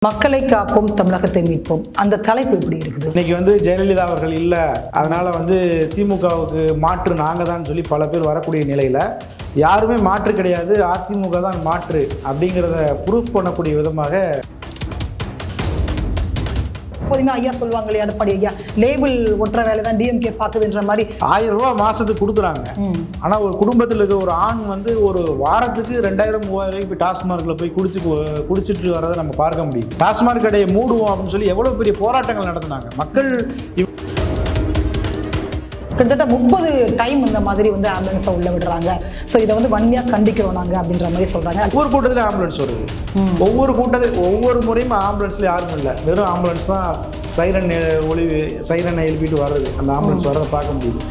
மக்களை காப்போம் தமிழகத்தை மீட்போம் அந்த தலைப்பு எப்படி இருக்குது? இன்னைக்கு ஜெயலலிதா அவர்கள் இல்லை, அதனால திமுகவுக்கு மாற்று நாங்கள் தான் சொல்லி பல பேர் வரக்கூடிய நிலையில் யாருமே மாற்று கிடையாது, அதிமுக தான் மாற்று அப்படிங்கிறத ப்ரூஃப் பண்ணக்கூடிய விதமாக எப்போதுமே ஐயா சொல்லுவாங்க இல்லையா, எடப்பாடி ஐயா லேபிள் ஒட்டுற வேலை தான் டிஎம்கே பார்க்குதுன்ற மாதிரி 1000 ரூபா மாதத்துக்கு கொடுக்குறாங்க. ஆனால் ஒரு குடும்பத்தில் இருக்க ஒரு ஆண் ஒரு வாரத்துக்கு 2000-3000 போய் டாஸ்மார்க்கில் போய் குடிச்சிட்டு வரதை நம்ம பார்க்க முடியும். டாஸ்மார்க் கடையை மூடுவோம் அப்படின்னு சொல்லி எவ்வளோ பெரிய போராட்டங்கள் நடத்தினாங்க மக்கள். கிட்டத்தட்ட 30 டைம் இந்த மாதிரி ஆம்புலன்ஸை உள்ள விடுறாங்க. ஸோ இதை வன்மையாக கண்டிக்கிறோம் நாங்கள் அப்படின்ற மாதிரி சொல்கிறாங்க. ஒவ்வொரு கூட்டத்தில் ஆம்புலன்ஸ் வருது, ஒவ்வொரு முறையும் ஆம்புலன்ஸில் யாரும் இல்லை, வெறும் ஆம்புலன்ஸ் தான் சைரனை எழுப்பிட்டு வர்றது, அந்த ஆம்புலன்ஸ் வர்றதை பார்க்க முடியுது.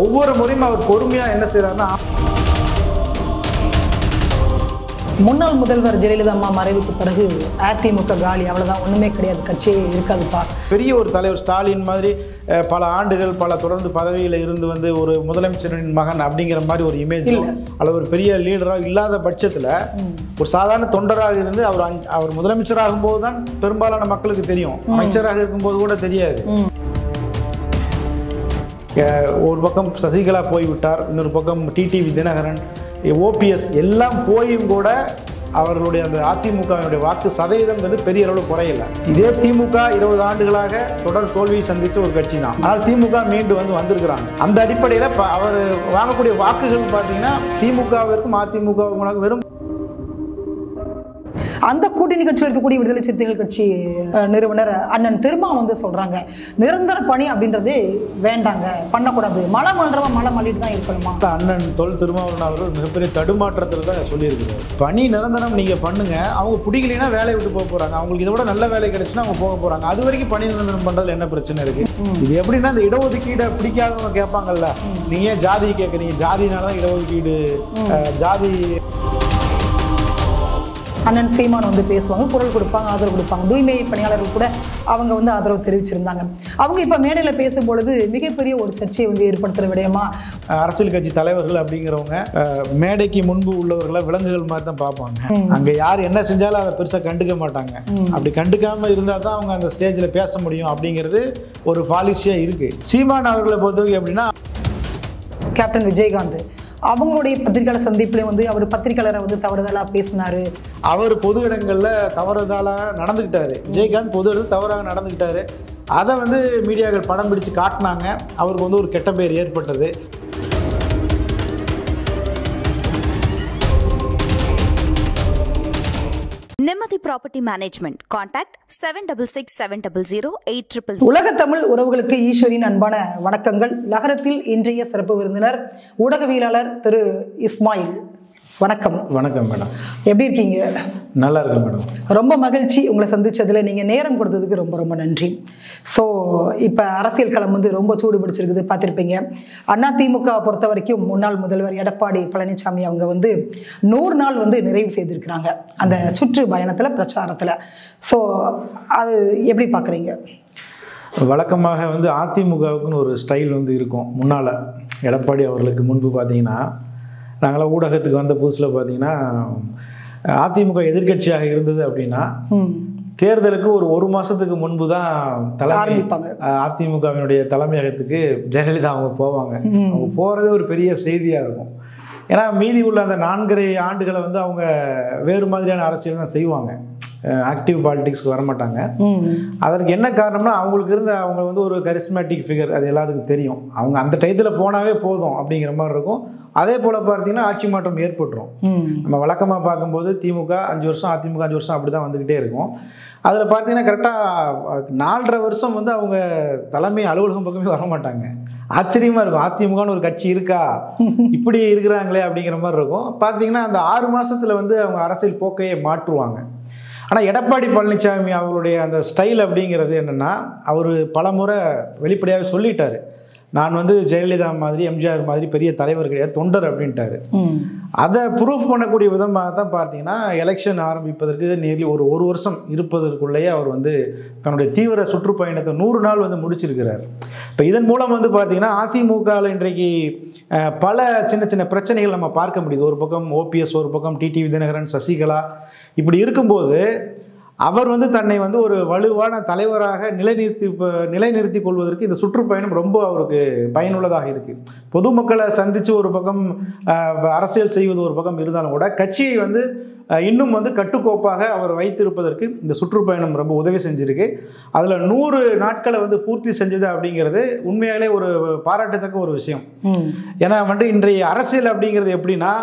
ஒவ்வொரு முறையும் அவர் பொறுமையாக என்ன செய்கிறாருன்னா, முன்னாள் முதல்வர் ஜெயலலிதா அம்மா மறைவுக்கு பிறகு அதிமுக காலி, அவ்வளோதான், ஒன்றுமே கிடையாது, கட்சியே இருக்காதுப்பா. பெரிய ஒரு தலைவர் ஸ்டாலின் மாதிரி பல ஆண்டுகள் தொடர்ந்து பதவியில் இருந்து ஒரு முதலமைச்சரின் மகன் அப்படிங்கிற மாதிரி ஒரு இமேஜ் அல்லது ஒரு பெரிய லீடராக இல்லாத பட்சத்தில் ஒரு சாதாரண தொண்டராக இருந்து அவர் முதலமைச்சராகும் போது தான் பெரும்பாலான மக்களுக்கு தெரியும், அமைச்சராக இருக்கும்போது கூட தெரியாது. ஒரு பக்கம் சசிகலா போய்விட்டார், இன்னொரு பக்கம் டிடிவி தினகரன், ஓபிஎஸ் எல்லாம் போயும் கூட அவர்களுடைய அந்த அதிமுகவினுடைய வாக்கு சதவீதம் பெரிய அளவில் குறையல. இதே திமுக 20 ஆண்டுகளாக தொடர் தோல்வியை சந்தித்த ஒரு கட்சி தான். ஆனால் திமுக மீண்டு வந்திருக்கிறாங்க. அந்த அடிப்படையில் அவர் வாங்கக்கூடிய வாக்குகள் பார்த்தீங்கன்னா திமுகவிற்கும் அதிமுகவுக்கும் வெறும் அந்த கூட்டணி கட்சியில் இருக்கக்கூடிய விடுதலை சிறுத்தைகள் கட்சி நிறுவனர் அண்ணன் திருமா சொல்றாங்க, நிரந்தர பணி அப்படின்றது வேண்டாங்க, பண்ணக்கூடாது, மழை மல்றவன் மழை மல்லிட்டு தான் இருக்கணுமா. அண்ணன் தொல் திருமாவளவன் அவர்கள் மிகப்பெரிய தடுமாற்றத்தில் தான் சொல்லியிருக்கிறார். பணி நிரந்தரம் நீங்க பண்ணுங்க, அவங்க பிடிக்கலைன்னா வேலையை விட்டு போக போறாங்க, அவங்களுக்கு இதை விட நல்ல வேலை கிடைச்சுன்னா அவங்க போக போறாங்க. அது வரைக்கும் பணி நிரந்தரம் பண்றதுல என்ன பிரச்சனை இருக்கு? இது எப்படின்னா இந்த இடஒதுக்கீடை பிடிக்காதவங்க கேட்பாங்கல்ல, நீங்க ஜாதி கேட்குறீங்க, ஜாதினாலதான் இடஒதுக்கீடு, ஜாதி. அண்ணன் சீமான் பேசுவாங்க, குரல் கொடுப்பாங்க, ஆதரவு கொடுப்பாங்க. தூய்மை பணியாளர்கள் கூட அவங்க ஆதரவு தெரிவிச்சிருந்தாங்க. அவங்க இப்போ மேடையில் பேசும்பொழுது மிகப்பெரிய ஒரு சர்ச்சையை ஏற்படுத்துகிற விடயமா, அரசியல் கட்சி தலைவர்கள் அப்படிங்கிறவங்க மேடைக்கு முன்பு உள்ளவர்களை விலங்குகள் மாதிரி தான் பார்ப்பாங்க. அங்கே யார் என்ன செஞ்சாலும் அதை பெருசாக கண்டுக்க மாட்டாங்க. அப்படி கண்டுக்காமல் இருந்தால் தான் அவங்க அந்த ஸ்டேஜில் பேச முடியும் அப்படிங்கிறது ஒரு பாலிசியாக இருக்குது. சீமான் அவர்களை பொறுத்தவரைக்கும் எப்படின்னா, கேப்டன் விஜயகாந்த் அவங்களுடைய பத்திரிகையாளர் சந்திப்புலேயே அவர் பத்திரிகையாளரை தவறுதலாக பேசினாரு. அவர் பொது இடங்களில் தவறுதலாக நடந்துக்கிட்டாரு. விஜயகாந்த் பொது இடத்துல தவறாக நடந்துக்கிட்டாரு. அதை மீடியாக்கள் படம் பிடிச்சு காட்டினாங்க. அவருக்கு ஒரு கெட்ட பேர் ஏற்பட்டது. நிம்மதி ப்ராப்பர்ட்டி மேனேஜ்மெண்ட். கான்டாக்ட் 7667008800. உலக தமிழ் உறவுகளுக்கு ஈஸ்வரின் அன்பான வணக்கங்கள். நகரத்தில் இன்றைய சிறப்பு விருந்தினர் ஊடகவியலாளர் திரு இஸ்மாயில். வணக்கம். வணக்கம் மேடம், எப்படி இருக்கீங்க? நல்லா இருக்கேன் மேடம். ரொம்ப மகிழ்ச்சி உங்களை சந்திச்சதுல. நீங்கள் நேரம் கொடுத்ததுக்கு ரொம்ப ரொம்ப நன்றி. ஸோ இப்போ அரசியல் களம் ரொம்ப சூடு பிடிச்சிருக்குது, பார்த்துருப்பீங்க. அதிமுக பொறுத்த வரைக்கும் முன்னாள் முதல்வர் எடப்பாடி பழனிசாமி அவங்க 100 நாள் நிறைவு செய்திருக்கிறாங்க அந்த சுற்று பயணத்தில், பிரச்சாரத்தில். ஸோ அது எப்படி பார்க்குறீங்க? வழக்கமாக அதிமுகவுக்குன்னு ஒரு ஸ்டைல் இருக்கும். முன்னால் எடப்பாடி அவர்களுக்கு முன்பு பார்த்தீங்கன்னா, நாங்களாம் ஊடகத்துக்கு வந்த புதுசில் பார்த்தீங்கன்னா, அதிமுக எதிர்கட்சியாக இருந்தது அப்படின்னா தேர்தலுக்கு ஒரு மாதத்துக்கு முன்பு தான் அதிமுகவினுடைய தலைமையகத்துக்கு ஜெயலலிதா அவங்க போவாங்க. அவங்க போகிறதே ஒரு பெரிய செய்தியாக இருக்கும். ஏன்னா மீதி உள்ள அந்த 4.5 ஆண்டுகளை அவங்க வேறு மாதிரியான அரசியல் தான் செய்வாங்க, ஆக்டிவ் பாலிடிக்ஸ்க்கு வரமாட்டாங்க. அதற்கு என்ன காரணம்னா, அவங்களுக்கு இருந்த அவங்க ஒரு கரிஸ்மேட்டிக் ஃபிகர், அது எல்லாத்துக்கும் தெரியும். அவங்க அந்த டயத்தில் போனாவே போதும் அப்படிங்கிற மாதிரி இருக்கும். அதே போல் பார்த்தீங்கன்னா ஆட்சி மாற்றம் ஏற்பட்டுரும். நம்ம வழக்கமாக பார்க்கும்போது திமுக 5 வருஷம், அதிமுக 5 வருஷம் அப்படி தான் வந்துக்கிட்டே இருக்கும். அதில் பார்த்தீங்கன்னா கரெக்டாக 4.5 வருஷம் அவங்க தலைமை அலுவலகம் பக்கமே வரமாட்டாங்க. ஆச்சரியமாக இருக்கும், அதிமுகன்னு ஒரு கட்சி இருக்கா, இப்படி இருக்கிறாங்களே அப்படிங்கிற மாதிரி இருக்கும். பார்த்தீங்கன்னா அந்த 6 மாதத்தில் அவங்க அரசியல் போக்கையே மாற்றுவாங்க. ஆனால் எடப்பாடி பழனிசாமி அவருடைய அந்த ஸ்டைல் அப்படிங்கிறது என்னென்னா, அவர் பல முறை வெளிப்படையாக சொல்லிட்டார், நான் ஜெயலலிதா மாதிரி எம்ஜிஆர் மாதிரி பெரிய தலைவர் கிடையாது, தொண்டர் அப்படின்ட்டாரு. அதை ப்ரூஃப் பண்ணக்கூடிய விதமாக தான் பார்த்தீங்கன்னா, எலெக்ஷன் ஆரம்பிப்பதற்கு நேர்லி ஒரு வருஷம் இருப்பதற்குள்ளேயே அவர் தன்னுடைய தீவிர சுற்றுப்பயணத்தை 100 நாள் முடிச்சிருக்கிறார். இப்போ இதன் மூலம் பார்த்தீங்கன்னா அதிமுகவில் இன்றைக்கு பல சின்ன சின்ன பிரச்சனைகள் நம்ம பார்க்க முடியுது. ஒரு பக்கம் ஓபிஎஸ், ஒரு பக்கம் டிடிவி தினகரன், சசிகலா, இப்படி இருக்கும்போது அவர் வந்து தன்னை வந்து ஒரு வலுவான தலைவராக நிலைநிறுத்தி கொள்வதற்கு இந்த சுற்றுப்பயணம் ரொம்ப அவருக்கு பயனுள்ளதாக இருக்குது. பொதுமக்களை சந்தித்து ஒரு பக்கம் அரசியல் செய்வது ஒரு பக்கம் இருந்தாலும் கூட கட்சியை வந்து இன்னும் வந்து கட்டுக்கோப்பாக அவர் வைத்திருப்பதற்கு இந்த சுற்றுப்பயணம் ரொம்ப உதவி செஞ்சுருக்கு. அதில் 100 நாட்களை வந்து பூர்த்தி செஞ்சது அப்படிங்கிறது உண்மையாலே ஒரு பாராட்டத்தக்க ஒரு விஷயம். ஏன்னா வந்து இன்றைய அரசியல் அப்படிங்கிறது எப்படின்னா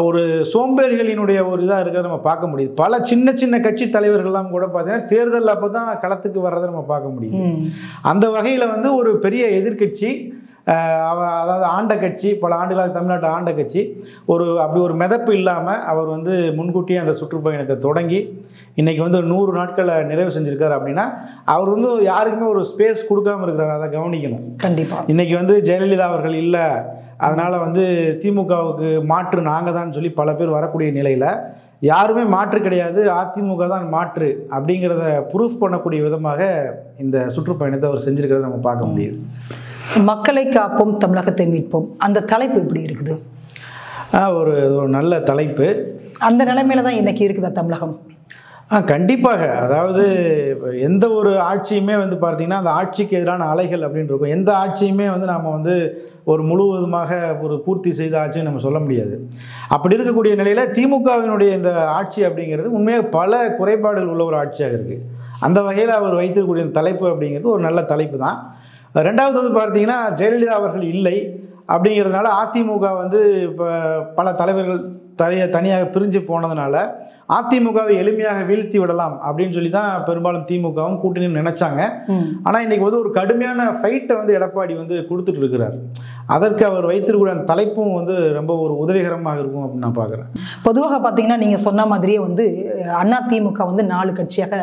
ஒரு சோம்பேறிகளினுடைய ஒரு இதாக இருக்கிறத நம்ம பார்க்க முடியுது. பல சின்ன சின்ன கட்சி தலைவர்கள்லாம் கூட பார்த்தீங்கன்னா தேர்தல் அப்போ தான் களத்துக்கு வர்றதை நம்ம பார்க்க முடியுது. அந்த வகையில் வந்து ஒரு பெரிய எதிர்க்கட்சி, அதாவது ஆண்ட கட்சி, பல ஆண்டுகளாக தமிழ்நாட்டை ஆண்ட கட்சி அப்படி ஒரு மிதப்பு இல்லாமல் அவர் வந்து முன்கூட்டியே அந்த சுற்றுப்பயணத்தை தொடங்கி இன்றைக்கி வந்து 100 நாட்களை நிறைவு செஞ்சுருக்காரு. அப்படின்னா அவர் வந்து யாருக்குமே ஒரு ஸ்பேஸ் கொடுக்காமல் இருக்கிறார். அதை கவனிக்கணும். கண்டிப்பாக இன்றைக்கி வந்து ஜெயலலிதா அவர்கள் இல்லை, அதனால் வந்து திமுகவுக்கு மாற்று நாங்கள் தான் சொல்லி பல பேர் வரக்கூடிய நிலையில் யாருமே மாற்று கிடையாது, அதிமுக தான் மாற்று அப்படிங்கிறத ப்ரூஃப் பண்ணக்கூடிய விதமாக இந்த சுற்றுப்பயணத்தை அவர் செஞ்சுருக்கிறத நம்ம பார்க்க முடியுது. மக்களை காப்போம் தமிழகத்தை மீட்போம், அந்த தலைப்பு எப்படி இருக்குது? ஒரு நல்ல தலைப்பு. அந்த நிலைமையில தான் இன்னைக்கு இருக்குதா தமிழகம்? கண்டிப்பாக. அதாவது எந்த ஒரு ஆட்சியுமே வந்து பார்த்திங்கன்னா அந்த ஆட்சிக்கு எதிரான அலைகள் அப்படின்னு இருக்கும். எந்த ஆட்சியுமே வந்து நம்ம வந்து ஒரு முழுவதுமாக ஒரு பூர்த்தி செய்த ஆட்சின்னு நம்ம சொல்ல முடியாது. அப்படி இருக்கக்கூடிய நிலையில் திமுகவினுடைய இந்த ஆட்சி அப்படிங்கிறது உண்மையாக பல குறைபாடுகள் உள்ள ஒரு ஆட்சியாக இருக்குது. அந்த வகையில் அவர் வைத்திருக்கக்கூடிய தலைப்பு அப்படிங்கிறது ஒரு நல்ல தலைப்பு தான். ரெண்டாவது வந்து பார்த்திங்கன்னா ஜெயலலிதா அவர்கள் இல்லை அப்படிங்கிறதுனால அதிமுக வந்து இப்போ பல தலைவர்கள் தனியாக பிரிஞ்சு போனதுனால அதிமுகவை எளிமையாக வீழ்த்தி விடலாம் அப்படின்னு சொல்லி தான் பெரும்பாலும் திமுகவும் கூட்டணியும் நினைச்சாங்க. ஆனால் இன்னைக்கு வந்து ஒரு கடுமையான ஃபைட்டை வந்து எடப்பாடி வந்து கொடுத்துட்டு இருக்கிறார். அதற்கு அவர் வைத்திருக்கிற தலைப்பும் வந்து ரொம்ப ஒரு உதவிகரமாக இருக்கும் அப்படின்னு நான் பார்க்குறேன். பொதுவாக பார்த்தீங்கன்னா நீங்கள் சொன்ன மாதிரியே வந்து அதிமுக வந்து 4 கட்சியாக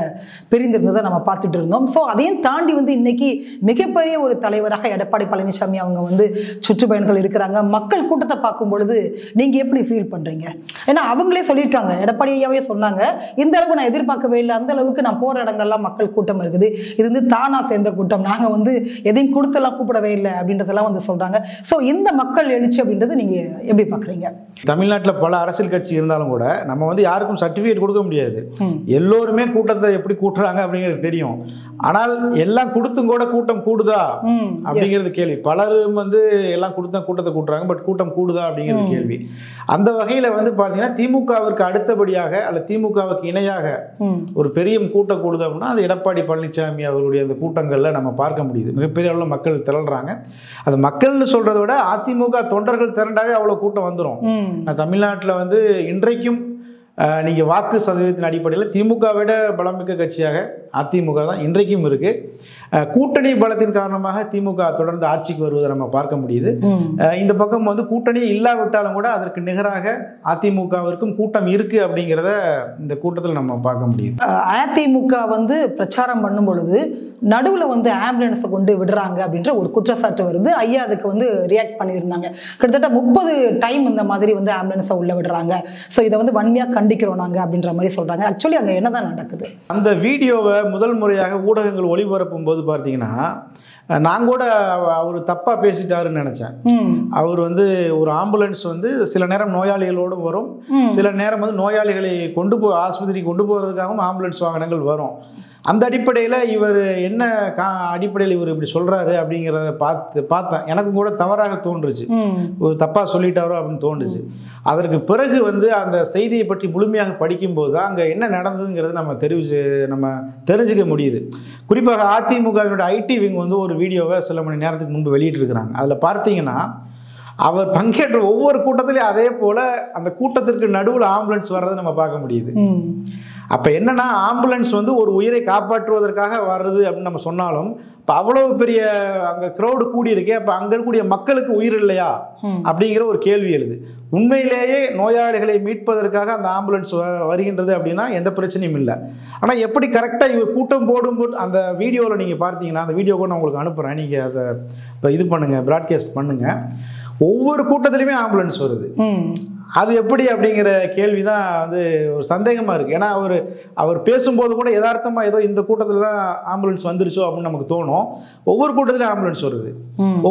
பிரிந்திருந்ததை நம்ம பார்த்துட்டு இருந்தோம். ஸோ அதையும் தாண்டி வந்து இன்னைக்கு மிகப்பெரிய ஒரு தலைவராக எடப்பாடி பழனிசாமி அவங்க வந்து சுற்றுப்பயணத்தில் இருக்கிறாங்க. மக்கள் கூட்டத்தை பார்க்கும் பொழுது நீங்கள் எப்படி ஃபீல் பண்ணுறீங்க? ஏன்னா அவங்களே சொல்லியிருக்காங்க, எடப்பாடி ஐயாவே சொன்னாங்க, இந்த அளவுக்கு நான் எதிர்பார்க்கவே இல்லை, அந்த அளவுக்கு நான் போகிற இடங்கள்லாம் மக்கள் கூட்டம் இருக்குது, இது வந்து தானாக சேர்ந்த கூட்டம், நாங்கள் வந்து எதையும் கொடுத்தெல்லாம் கூப்பிடவே இல்லை அப்படின்றதெல்லாம் வந்து சொல்கிறாங்க. ஸோ இந்த மக்கள் எழுச்சி அப்படின்றது நீங்கள் எப்படி பார்க்குறீங்க? தமிழ்நாட்டில் பல அரசியல் கட்சி இருந்தாலும் கூட நம்ம வந்து யாருக்கும் சர்டிஃபிகேட் கொடுக்க முடியாது. எல்லோருமே கூட்டத்தை எப்படி கூட்டுறாங்க அப்படிங்கிறது தெரியும். ஆனால் எல்லாம் கொடுத்தும் கூட கூட்டம் கூடுதா அப்படிங்கிறது கேள்வி. பலரும் வந்து எல்லாம் கொடுத்தா கூட்டத்தை கூட்டுறாங்க, பட் கூட்டம் கூடுதா அப்படிங்கிறது கேள்வி. அந்த வகையில் வந்து பார்த்தீங்கன்னா திமுகவிற்கு அடுத்தபடியாக அல்ல திமுகவுக்கு இணையாக ஒரு பெரிய கூட்டம் கூடுது அப்படின்னா அது எடப்பாடி பழனிசாமி அவர்களுடைய அந்த கூட்டங்களில் நம்ம பார்க்க முடியுது. மிகப்பெரிய அளவில் மக்கள் திரள்றாங்க. அது மக்கள்னு சொல்றதை விட அதிமுக தொண்டர்கள் திரண்டாவே அவ்வளோ கூட்டம் வந்துடும். தமிழ்நாட்டில் வந்து இன்றைக்கும் நீங்கள் வாக்கு சதவீதத்தின் அடிப்படையில் திமுக விட பலமிக்க கட்சியாக அதிமுக தான் இன்றைக்கும் இருக்கு. கூட்டணி பலத்தின் காரணமாக திமுக தொடர்ந்து ஆட்சிக்கு வருவதை நம்ம பார்க்க முடியுது. இந்த பக்கம் வந்து கூட்டணி இல்லாவிட்டாலும் கூட அதற்கு நிகராக அதிமுகவிற்கும் கூட்டம் இருக்கு அப்படிங்கிறத இந்த கூட்டத்தில் நம்ம பார்க்க முடியுது. அதிமுக வந்து பிரச்சாரம் பண்ணும் பொழுது நடுவில் வந்து ஆம்புலன்ஸை கொண்டு விடுறாங்க அப்படின்ற ஒரு குற்றச்சாட்டு வருது. ஐயா அதுக்கு வந்து ரியாக்ட் பண்ணியிருந்தாங்க. கிட்டத்தட்ட 30 டைம் இந்த மாதிரி வந்து ஆம்புலன்ஸை உள்ள விடுறாங்க, ஸோ இதை வந்து வன்மையாக கண்டிக்கிறோம் நாங்கள் அப்படின்ற மாதிரி சொல்றாங்க. ஆக்சுவலி அங்கே என்னதான் நடக்குது? அந்த வீடியோவை முதல் முறையாக ஊடகங்கள் ஒளிபரப்பும் போது பார்த்தீங்கன்னா நான் கூட அவர் தப்பாக பேசிட்டாருன்னு நினச்சேன். அவர் வந்து ஒரு ஆம்புலன்ஸ் வந்து சில நேரம் நோயாளிகளோடு வரும், சில நேரம் வந்து நோயாளிகளை ஆஸ்பத்திரிக்கு கொண்டு போகிறதுக்காகவும் ஆம்புலன்ஸ் வாகனங்கள் வரும். அந்த அடிப்படையில் இவர் என்ன அடிப்படையில் இவர் இப்படி சொல்கிறாரு அப்படிங்கிறத பார்த்தேன். எனக்கும் கூட தவறாக தோன்றுச்சு, ஒரு தப்பாக சொல்லிட்டாரோ அப்படின்னு தோன்றுச்சு. அதற்கு பிறகு வந்து அந்த செய்தியை பற்றி முழுமையாக படிக்கும்போது தான் அங்கே என்ன நடந்ததுங்கிறது நம்ம தெரிஞ்சுக்க முடியுது. குறிப்பாக அதிமுகவினுடைய ஐடி விங் வந்து ஒரு வீடியோவை சில மணி நேரத்துக்கு முன்பு வெளியிட்டிருக்கிறாங்க. அதில் பார்த்தீங்கன்னா அவர் பங்கேற்ற ஒவ்வொரு கூட்டத்திலையும் அதே போல் அந்த கூட்டத்திற்கு நடுவில் ஆம்புலன்ஸ் வர்றதை நம்ம பார்க்க முடியுது. அப்போ என்னன்னா ஆம்புலன்ஸ் வந்து ஒரு உயிரை காப்பாற்றுவதற்காக வர்றது அப்படின்னு நம்ம சொன்னாலும் இப்போ அவ்வளோ பெரிய அங்கே க்ரௌடு கூடியிருக்கே, அப்போ அங்கே இருக்கக்கூடிய மக்களுக்கு உயிர் இல்லையா அப்படிங்கிற ஒரு கேள்வி எழுது. உண்மையிலேயே நோயாளிகளை மீட்பதற்காக அந்த ஆம்புலன்ஸ் வருகின்றது அப்படின்னா எந்த பிரச்சனையும் இல்லை. ஆனால் எப்படி கரெக்டாக இவர் கூட்டம் போடும்போது அந்த வீடியோவில் நீங்கள் பார்த்தீங்கன்னா, அந்த வீடியோ கூட நான் உங்களுக்கு அனுப்புகிறேன், நீங்கள் அதை இப்போ இது பண்ணுங்கள், ப்ராட்காஸ்ட் பண்ணுங்கள். ஒவ்வொரு கூட்டத்திலையுமே ஆம்புலன்ஸ் வருது. அது எப்படி அப்படிங்கிற கேள்வி தான் வந்து ஒரு சந்தேகமாக இருக்குது. ஏன்னா அவர் பேசும்போது கூட யதார்த்தமாக ஏதோ இந்த கூட்டத்தில் தான் ஆம்புலன்ஸ் வந்துருச்சோ அப்படின்னு நமக்கு தோணும். ஒவ்வொரு கூட்டத்திலையும் ஆம்புலன்ஸ் வருது.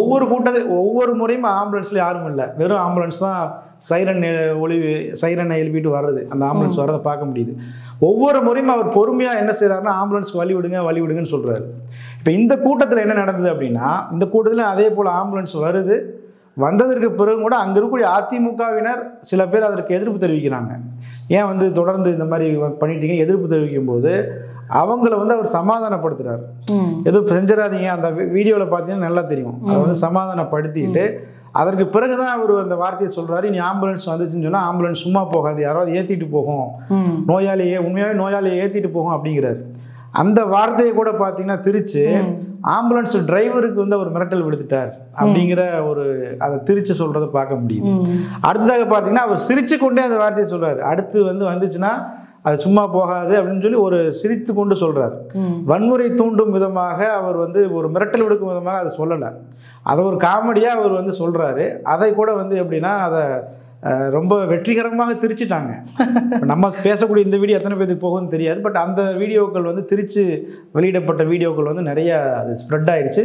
ஒவ்வொரு முறையும் ஆம்புலன்ஸில் யாரும் இல்லை, வெறும் ஆம்புலன்ஸ் தான் சைரனை எழுப்பிட்டு வர்றது, அந்த ஆம்புலன்ஸ் வர்றதை பார்க்க முடியுது. ஒவ்வொரு முறையும் அவர் பொறுமையாக என்ன செய்கிறாருன்னா ஆம்புலன்ஸ்க்கு வழி விடுங்கன்னு சொல்கிறாரு. இப்போ இந்த கூட்டத்தில் என்ன நடந்தது அப்படின்னா, இந்த கூட்டத்தில் அதே போல் ஆம்புலன்ஸ் வருது. வந்ததற்கு பிறகு கூட அங்கே இருக்கக்கூடிய அதிமுகவினர் சில பேர் அதற்கு எதிர்ப்பு தெரிவிக்கிறாங்க. ஏன் வந்து தொடர்ந்து இந்த மாதிரி பண்ணிட்டீங்க, எதிர்ப்பு தெரிவிக்கும் போது அவங்கள வந்து அவர் சமாதானப்படுத்துறாரு. எதுவும் செஞ்சிடாதீங்க, அந்த வீடியோவில் பார்த்தீங்கன்னா நல்லா தெரியும். அதை வந்து சமாதானப்படுத்திட்டு அதற்கு பிறகுதான் அவர் அந்த வார்த்தையை சொல்றாரு, நீ ஆம்புலன்ஸ் வந்துச்சுன்னு சொன்னா ஆம்புலன்ஸ் சும்மா போகாது, யாராவது ஏற்றிட்டு போகும், உண்மையாகவே நோயாளியை ஏற்றிட்டு போகும் அப்படிங்கிறாரு. அந்த வார்த்தையை கூட பார்த்தீங்கன்னா திரிச்சு ஆம்புலன்ஸ் டிரைவருக்கு வந்து அவர் மிரட்டல் விடுத்துட்டார் அப்படிங்கிற ஒரு அதை திரிச்சு சொல்றதை பார்க்க முடியுது. அடுத்ததாக பார்த்தீங்கன்னா அவர் சிரிச்சு கொண்டே அந்த வார்த்தையை சொல்றாரு, அடுத்து வந்துச்சுன்னா அது சும்மா போகாது அப்படின்னு சொல்லி ஒரு சிரித்து கொண்டு சொல்றாரு. வன்முறை தூண்டும் விதமாக அவர் வந்து ஒரு மிரட்டல் விடுக்கும் விதமாக அதை சொல்லலை, அதை ஒரு காமெடியாக அவர் வந்து சொல்றாரு. அதை கூட வந்து எப்படின்னா அதை ரொம்ப வெற்றிகரமாக திரிச்சிட்டாங்க. நம்ம பேசக்கூடிய இந்த வீடியோ எத்தனை பேருக்கு போகும்னு தெரியாது, பட் அந்த வீடியோக்கள் வந்து திரிச்சு வெளியிடப்பட்ட வீடியோக்கள் வந்து நிறைய அது ஸ்ப்ரெட் ஆயிடுச்சு.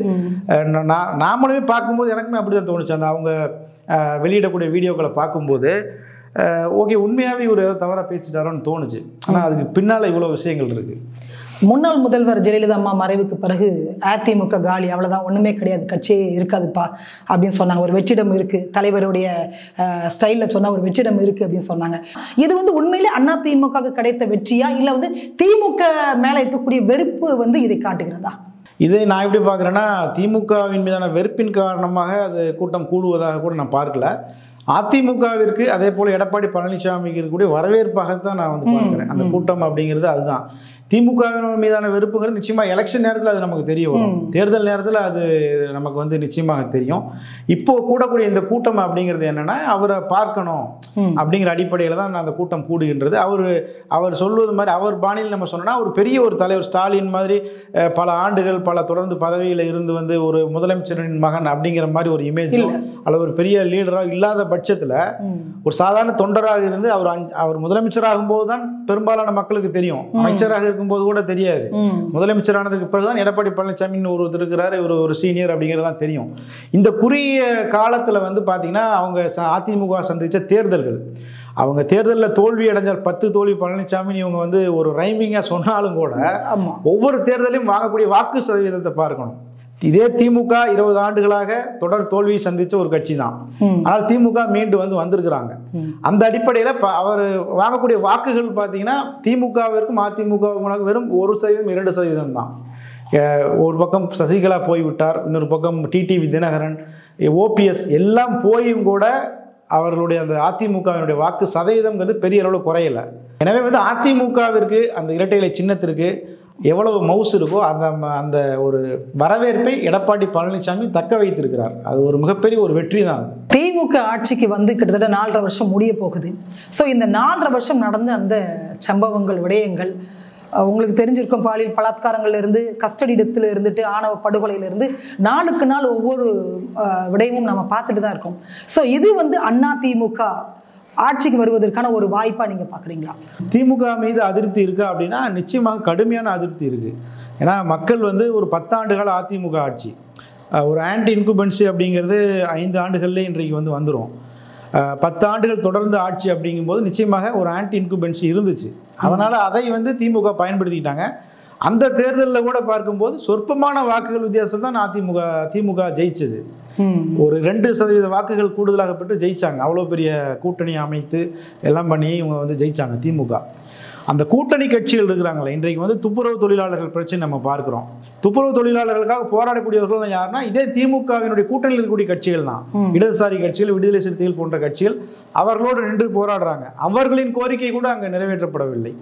நாமளுமே பார்க்கும்போது எனக்குமே அப்படி தான் தோணுச்சு. அந்த அவங்க வெளியிடக்கூடிய வீடியோக்களை பார்க்கும்போது ஓகே உண்மையாகவே இவர் ஏதோ தவறாக பேசிட்டாரோன்னு தோணுச்சு. ஆனால் அதுக்கு பின்னால் இவ்வளோ விஷயங்கள் இருக்குது. முன்னாள் முதல்வர் ஜெயலலிதா அம்மா மறைவுக்கு பிறகு அதிமுக காலி, அவ்வளோதான், ஒன்றுமே கிடையாது, கட்சியே இருக்காதுப்பா அப்படின்னு சொன்னாங்க. ஒரு வெற்றிடம் இருக்குது, தலைவருடைய ஸ்டைலில் சொன்னால் ஒரு வெற்றிடம் இருக்குது அப்படின்னு சொன்னாங்க. இது வந்து உண்மையிலே அதிமுக கிடைத்த வெற்றியா, இல்லை வந்து திமுக மேலே இருக்கக்கூடிய வெறுப்பு வந்து இதை காட்டுகிறதா? இதை நான் எப்படி பார்க்குறேன்னா, திமுகவின் மீதான வெறுப்பின் காரணமாக அது கூட்டம் கூடுவதாக கூட நான் பார்க்கல. அதிமுகவிற்கு அதே போல் எடப்பாடி பழனிசாமிக்கு இருக்கக்கூடிய வரவேற்பாகத்தான் நான் வந்து பார்க்குறேன். அந்த கூட்டம் அப்படிங்கிறது அதுதான். திமுகவின் மீதான வெறுப்புங்கிறது நிச்சயமாக எலெக்ஷன் நேரத்தில் அது நமக்கு தெரிய வரும், தேர்தல் நேரத்தில் அது நமக்கு வந்து நிச்சயமாக தெரியும். இப்போ கூடக்கூடிய இந்த கூட்டம் அப்படிங்கிறது என்னன்னா, அவரை பார்க்கணும் அப்படிங்கிற அடிப்படையில் தான் அந்த கூட்டம் கூடுகின்றது. அவர் சொல்வது மாதிரி அவர் பாணியில் நம்ம சொன்னோம்னா, ஒரு பெரிய ஒரு தலைவர் ஸ்டாலின் மாதிரி பல ஆண்டுகள் தொடர்ந்து பதவியில் இருந்து வந்து ஒரு முதலமைச்சரின் மகன் அப்படிங்கிற மாதிரி ஒரு இமேஜோ அல்லது ஒரு பெரிய லீடராக இல்லாத பட்சத்தில் ஒரு சாதாரண தொண்டராக இருந்து அவர் முதலமைச்சராகும் போது தான் பெரும்பாலான மக்களுக்கு தெரியும், அமைச்சராக இருக்கும்போது கூட தெரியாது. முதலமைச்சரானதுக்கு பிறகுதான் எடப்பாடி பழனிசாமின்னு ஒருத்தர் இருக்கிறாரு, ஒரு சீனியர் அப்படிங்கிறதெல்லாம் தெரியும். இந்த குறுகிய காலத்தில் வந்து பார்த்தீங்கன்னா அவங்க அதிமுக சந்தித்த தேர்தல்கள், அவங்க தேர்தலில் தோல்வி அடைஞ்சால் 10 தோல்வி பழனிசாமி இவங்க வந்து ஒரு ரைமிங்காக சொன்னாலும் கூட ஒவ்வொரு தேர்தலையும் வாங்கக்கூடிய வாக்கு சதவீதத்தை பார்க்கணும். இதே திமுக 20 ஆண்டுகளாக தொடர் தோல்வியை சந்திச்ச ஒரு கட்சி தான். ஆனால் திமுக மீண்டு வந்திருக்கிறாங்க. அந்த அடிப்படையில் அவர் வாங்கக்கூடிய வாக்குகள் பார்த்தீங்கன்னா திமுகவிற்கும் அதிமுகவுக்கும் வெறும் 1%, 2% தான். ஒரு பக்கம் சசிகலா போய்விட்டார், இன்னொரு பக்கம் டிடிவி தினகரன், ஓபிஎஸ் எல்லாம் போயும் கூட அவர்களுடைய அந்த அதிமுகவினுடைய வாக்கு சதவீதம்ங்கிறது பெரிய அளவில் குறையலை. எனவே வந்து அதிமுகவிற்கு அந்த இரட்டை இலை சின்னத்திற்கு எவ்வளவு மவுஸ் இருக்கோ அந்த ஒரு வரவேற்பை எடப்பாடி பழனிசாமி தக்க வைத்திருக்கிறார். அது ஒரு மிகப்பெரிய ஒரு வெற்றி தான். திமுக ஆட்சிக்கு வந்து கிட்டத்தட்ட 4.5 வருஷம் முடிய போகுது. ஸோ இந்த 4.5 வருஷம் நடந்த அந்த சம்பவங்கள், விடயங்கள் உங்களுக்கு தெரிஞ்சிருக்கும். பாலியல் பலாத்காரங்கள்ல இருந்து, கஸ்டடி டெத்தில் இருந்துட்டு, ஆணவ படுகொலையில இருந்து நாளுக்கு நாள் ஒவ்வொரு விடயமும் நம்ம பார்த்துட்டு தான் இருக்கோம். ஸோ இது வந்து அதிமுக ஆட்சிக்கு வருவதற்கான ஒரு வாய்ப்பா நீங்க பாக்குறீங்களா? திமுக மீது அதிருப்தி இருக்கா அப்படின்னா நிச்சயமாக கடுமையான அதிருப்தி இருக்கு. ஏன்னா மக்கள் வந்து ஒரு 10 ஆண்டுகால அதிமுக ஆட்சி, ஒரு ஆன்டி இன்குபென்சி அப்படிங்கிறது 5 ஆண்டுகள்லேயே இன்றைக்கு வந்துடும். 10 ஆண்டுகள் தொடர்ந்து ஆட்சி அப்படிங்கும்போது நிச்சயமாக ஒரு ஆன்டி இன்குபென்சி இருந்துச்சு. அதனால் அதை திமுக பயன்படுத்திக்கிட்டாங்க. அந்த தேர்தலில் கூட பார்க்கும்போது சொற்பமான வாக்குகள் வித்தியாசம் தான் திமுக ஜெயிச்சது. ஒரு 2% வாக்குகள் கூடுதலாக பெற்று ஜெயிச்சாங்க. அவ்வளோ பெரிய கூட்டணி அமைத்து எல்லாம் பண்ணி இவங்க ஜெயிச்சாங்க திமுக. அந்த கூட்டணி கட்சிகள் இருக்கிறாங்களே, இன்றைக்கு துப்புரவு தொழிலாளர்கள் பிரச்சனை நம்ம பார்க்குறோம். துப்புரவு தொழிலாளர்களுக்காக போராடக்கூடியவர்கள் தான் யாருன்னா இதே திமுகவினுடைய கூட்டணியில் இருக்கக்கூடிய கட்சிகள் தான். இடதுசாரி கட்சிகள், விடுதலை சிறுத்தைகள் போன்ற கட்சிகள் அவர்களோடு நின்று போராடுறாங்க. அவர்களின் கோரிக்கை கூட அங்கே நிறைவேற்றப்படவில்லை.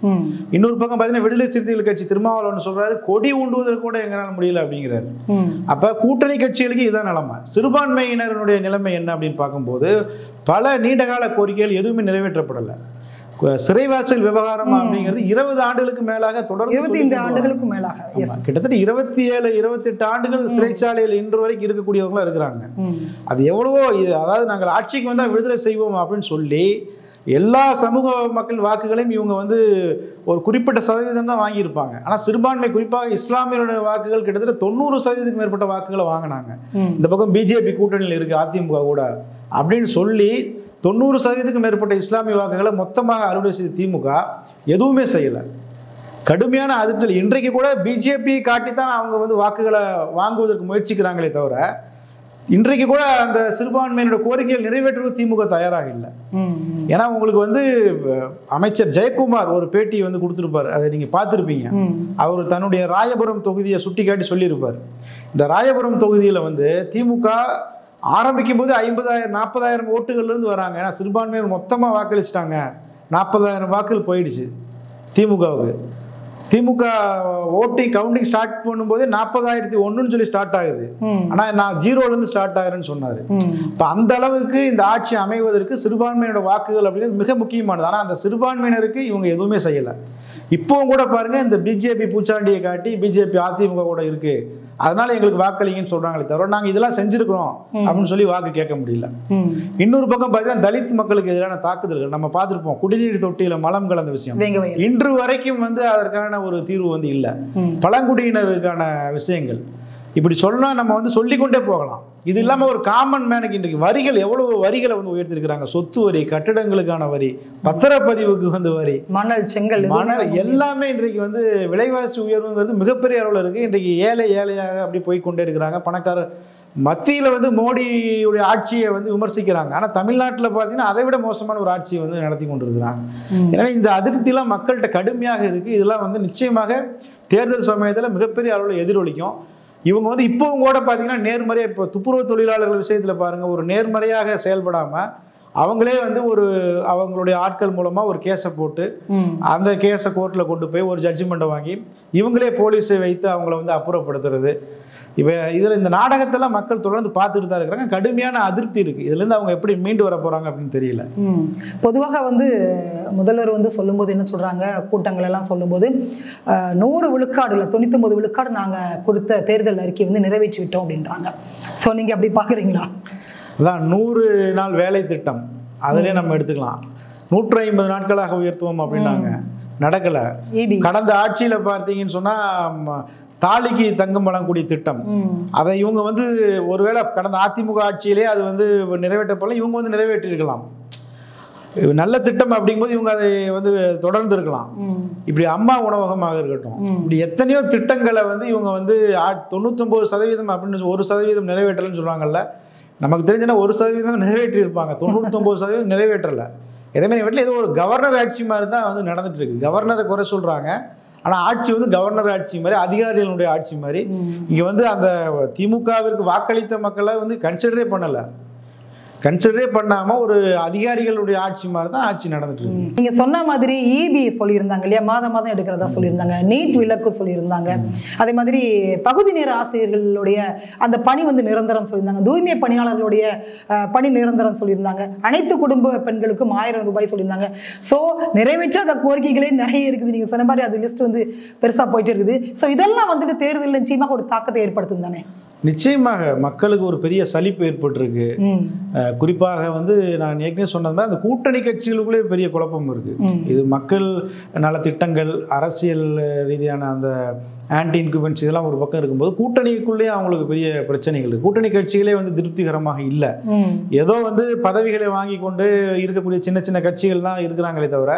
இன்னொரு பக்கம் பார்த்தீங்கன்னா விடுதலை சிறுத்தைகள் கட்சி திருமாவளவன் சொல்றாரு, கொடி ஊண்டுவதற்கு கூட எங்களால் முடியல அப்படிங்கிறாரு. அப்ப கூட்டணி கட்சிகளுக்கு இதான் நிலைமை. சிறுபான்மையினருடைய நிலைமை என்ன அப்படின்னு பார்க்கும்போது பல நீண்டகால கோரிக்கைகள் எதுவுமே நிறைவேற்றப்படலை. சிறைவாசல் விவகாரம் அப்படிங்கிறது 20 ஆண்டுகளுக்கு மேலாக தொடர்ந்து, 25 ஆண்டுகளுக்கு மேலாக, கிட்டத்தட்ட 27, 28 ஆண்டுகள் சிறைச்சாலையில் இன்று வரைக்கும் இருக்கக்கூடியவங்களா இருக்கிறாங்க. அது எவ்வளவோ அதாவது நாங்கள் ஆட்சிக்கு வந்தால் விடுதலை செய்வோம் அப்படின்னு சொல்லி எல்லா சமூக மக்கள் வாக்குகளையும் இவங்க ஒரு குறிப்பிட்ட சதவீதம் தான் வாங்கியிருப்பாங்க. ஆனால் சிறுபான்மை, குறிப்பாக இஸ்லாமியருடைய வாக்குகள் கிட்டத்தட்ட 90% மேற்பட்ட வாக்குகளை வாங்கினாங்க. இந்த பக்கம் பிஜேபி கூட்டணியில் இருக்கு அதிமுக கூட அப்படின்னு சொல்லி 90% மேற்பட்ட இஸ்லாமிய வாக்குகளை மொத்தமாக அறுவடை செய்த திமுக எதுவுமே செய்யலை. கடுமையான அதிருப்தியில் இன்றைக்கு கூட பிஜேபி காட்டித்தான் அவங்க வந்து வாக்குகளை வாங்குவதற்கு முயற்சிக்கிறாங்களே தவிர இன்றைக்கு கூட அந்த சிறுபான்மையினோட கோரிக்கைகள் நிறைவேற்றுவது திமுக தயாராக இல்லை. ஏன்னா உங்களுக்கு வந்து அமைச்சர் ஜெயக்குமார் ஒரு பேட்டி வந்து கொடுத்துருப்பார், அதை நீங்க பார்த்துருப்பீங்க. அவர் தன்னுடைய ராயபுரம் தொகுதியை சுட்டி காட்டி சொல்லியிருப்பார். இந்த ராயபுரம் தொகுதியில வந்து திமுக ஆரம்பிக்கும் போது 50,000-40,000 ஓட்டுகள்ல இருந்து வராங்க. ஏன்னா சிறுபான்மையினர் மொத்தமா வாக்களிச்சிட்டாங்க, 40,000 வாக்குகள் போயிடுச்சு திமுகவுக்கு. திமுக ஓட்டிங் கவுண்டிங் ஸ்டார்ட் பண்ணும்போதே 40,001 சொல்லி ஸ்டார்ட் ஆகுது. ஆனா நான் 0ல இருந்து ஸ்டார்ட் ஆகுறேன்னு சொன்னாரு. இப்ப அந்த அளவுக்கு இந்த ஆட்சி அமைவதற்கு சிறுபான்மையினோட வாக்குகள் அப்படிங்கிறது மிக முக்கியமானது. ஆனா அந்த சிறுபான்மையினருக்கு இவங்க எதுவுமே செய்யல. இப்பவும் கூட பாருங்க, இந்த பிஜேபி பூச்சாண்டியை காட்டி பிஜேபி அதிமுக கூட இருக்கு, அதனால எங்களுக்கு வாக்களிங்கன்னு சொல்றாங்களே தவிர நாங்க இதெல்லாம் செஞ்சிருக்கிறோம் அப்படின்னு சொல்லி வாக்கு கேட்க முடியல. இன்னொரு பக்கம் பார்த்தீங்கன்னா தலித் மக்களுக்கு எதிரான தாக்குதல்கள் நம்ம பார்த்துருப்போம். குடிநீர் தொட்டியில மலம் கலந்த விஷயம் இன்று வரைக்கும் வந்து அதற்கான ஒரு தீர்வு வந்து இல்லை. பழங்குடியினருக்கான விஷயங்கள் இப்படி சொன்னா நம்ம வந்து சொல்லிக்கொண்டே போகலாம். இது இல்லாம ஒரு காமன் மேனுக்கு இன்றைக்கு வரிகள் எவ்வளவு வரிகளை வந்து உயர்த்திருக்கிறாங்க. சொத்து வரி, கட்டிடங்களுக்கான வரி, பத்திரப்பதிவுக்கு வந்து வரி, மணல், செங்கல், மணல் எல்லாமே இன்றைக்கு வந்து விலைவாசி உயர்வுங்கிறது மிகப்பெரிய அளவில் இருக்கு. இன்றைக்கு ஏழையாக அப்படி போய்கொண்டே இருக்கிறாங்க. பணக்கார மத்தியில் வந்து மோடியுடைய ஆட்சியை வந்து விமர்சிக்கிறாங்க. ஆனால் தமிழ்நாட்டில் பார்த்தீங்கன்னா அதை விட மோசமான ஒரு ஆட்சியை வந்து நடத்தி கொண்டு இருக்கிறாங்க. எனவே இந்த அதிருப்தியெல்லாம் மக்கள்கிட்ட கடுமையாக இருக்கு. இதெல்லாம் வந்து நிச்சயமாக தேர்தல் சமயத்தில் மிகப்பெரிய அளவில் எதிரொலிக்கும். இவங்க வந்து இப்போவும் கூட பார்த்தீங்கன்னா நேர்மறையாக, இப்போ துப்புரவு தொழிலாளர்கள் விஷயத்தில் பாருங்கள், ஒரு நேர்மறையாக செயல்படாமல் அவங்களே வந்து அவங்களுடைய ஆட்கள் மூலமாக ஒரு கேஸை போட்டு அந்த கேஸை கோர்ட்டில் கொண்டு போய் ஒரு ஜட்ஜ்மெண்ட்டை வாங்கி இவங்களே போலீஸை வைத்து அவங்கள வந்து அப்புறப்படுத்துறது. இப்போ இதில் இந்த நாடகத்தெல்லாம் மக்கள் தொடர்ந்து பார்த்துட்டு தான் இருக்கிறாங்க. கடுமையான அதிருப்தி இருக்குது. இதுலேருந்து அவங்க எப்படி மீண்டு வர போகிறாங்க அப்படின்னு தெரியல. பொதுவாக வந்து முதல்வர் வந்து சொல்லும்போது என்ன சொல்கிறாங்க, கூட்டங்கள் எல்லாம் சொல்லும்போது 100 விழுக்காடு இல்லை 99 விழுக்காடு நாங்கள் கொடுத்த தேர்தல் அறிக்கை வந்து நிறைவேற்றி விட்டோம் அப்படின்றாங்க. ஸோ நீங்கள் அப்படி பார்க்குறீங்களா? அதான் 100 நாள் வேலை திட்டம், அதிலே நம்ம எடுத்துக்கலாம். 150 நாட்களாக உயர்த்துவோம் அப்படின்னாங்க, நடக்கலை. கடந்த ஆட்சியில் பார்த்தீங்கன்னு சொன்னால் தாலிக்கு தங்கம் வழங்கக்கூடிய திட்டம், அதை இவங்க வந்து ஒருவேளை கடந்த அதிமுக ஆட்சியிலே அது வந்து நிறைவேற்றப்படல, இவங்க வந்து நிறைவேற்றிருக்கலாம். நல்ல திட்டம் அப்படிங்கும்போது இவங்க அதை வந்து தொடர்ந்து இருக்கலாம். இப்படி அம்மா உணவகமாக இருக்கட்டும், இப்படி எத்தனையோ திட்டங்களை வந்து இவங்க வந்து 99% அப்படின்னு 1% நிறைவேற்றலன்னு சொல்றாங்கல்ல. நமக்கு தெரிஞ்சுன்னா 1% நிறைவேற்றி இருப்பாங்க, 99% நிறைவேற்றலை. எதுவுமே நிறைவேற்றல. ஏதோ ஒரு கவர்னர் ஆட்சி மாதிரி தான் வந்து நடந்துட்டு இருக்கு. கவர்னரை குறை சொல்றாங்க, ஆனால் ஆட்சி வந்து கவர்னர் ஆட்சி மாதிரி, அதிகாரிகளுடைய ஆட்சி மாதிரி. இங்கே வந்து அந்த திமுகவிற்கு வாக்களித்த மக்களை வந்து கன்சிடரே பண்ணலை. கன்சிடரே பண்ணாமல் ஒரு அதிகாரிகளுடைய ஆட்சி மாதிரி தான் ஆட்சி நடந்துட்டு இருக்கு. நீங்கள் சொன்ன மாதிரி இபி சொல்லியிருந்தாங்க இல்லையா, மாதம் மாதம் எடுக்கிறதா சொல்லியிருந்தாங்க. நீட் விலக்கு சொல்லியிருந்தாங்க. அதே மாதிரி பகுதி நேர ஆசிரியர்களுடைய அந்த பணி வந்து நிரந்தரம் சொல்லியிருந்தாங்க. தூய்மை பணியாளர்களுடைய பணி நிரந்தரம் சொல்லியிருந்தாங்க. அனைத்து குடும்ப பெண்களுக்கும் 1000 ரூபாய் சொல்லியிருந்தாங்க. ஸோ நிறைவேற்றாத கோரிக்கைகளே நிறைய இருக்குது. நீங்கள் சொன்ன மாதிரி அது லிஸ்ட் வந்து பெருசாக போயிட்டு இருக்குது. ஸோ இதெல்லாம் வந்துட்டு தேர்தல் நிச்சயமாக ஒரு தாக்கத்தை ஏற்படுத்தும் தானே? நிச்சயமாக மக்களுக்கு ஒரு பெரிய சலிப்பு ஏற்பட்டிருக்கு. குறிப்பாக வந்து நான் ஏற்கனவே சொன்னது மாதிரி அந்த கூட்டணி கட்சிகளுக்குள்ளே பெரிய குழப்பம் இருக்கு. இது மக்கள் நலத்திட்டங்கள், அரசியல் ரீதியான அந்த ஆன்டி இன்குமென்ட்ஸ் இதெல்லாம் ஒரு பக்கம் இருக்கும்போது கூட்டணிக்குள்ளேயே அவங்களுக்கு பெரிய பிரச்சனைகள் இருக்கு. கூட்டணி கட்சிகளே வந்து திருப்திகரமாக இல்லை. ஏதோ வந்து பதவிகளை வாங்கி கொண்டு இருக்கக்கூடிய சின்ன சின்ன கட்சிகள் தான் இருக்கிறாங்களே தவிர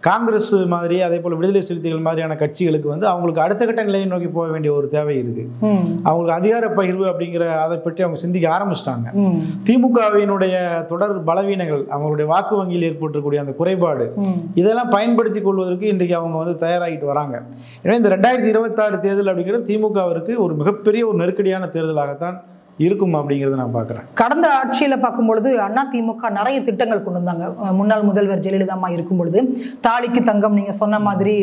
காங்கிரஸ் மாதிரி அதே போல் விடுதலை சிறுத்தைகள் மாதிரியான கட்சிகளுக்கு வந்து அவங்களுக்கு அடுத்த கட்ட நிலையை நோக்கி போக வேண்டிய ஒரு தேவை இருக்கு. அவங்களுக்கு அதிகார பகிர்வு அப்படிங்கிற அதை பற்றி அவங்க சிந்திக்க ஆரம்பிச்சிட்டாங்க. திமுகவினுடைய தொடர் பலவீனங்கள், அவங்களுடைய வாக்கு வங்கியில் ஏற்பட்டிருக்கக்கூடிய அந்த குறைபாடு, இதெல்லாம் பயன்படுத்தி கொள்வதற்கு இன்றைக்கு அவங்க வந்து தயாராகிட்டு வராங்க. எனவே இந்த 2026 தேர்தல் அப்படிங்கிறது திமுகவிற்கு ஒரு மிகப்பெரிய ஒரு நெருக்கடியான தேர்தலாகத்தான் இருக்கும் அப்படிங்கிறத நான் பார்க்குறேன். கடந்த ஆட்சியில் பார்க்கும்பொழுது அதிமுக நிறைய திட்டங்கள் கொண்டு வந்தாங்க. முன்னாள் முதல்வர் ஜெயலலிதா அம்மா இருக்கும் பொழுது தாலிக்கு தங்கம், நீங்கள் சொன்ன மாதிரி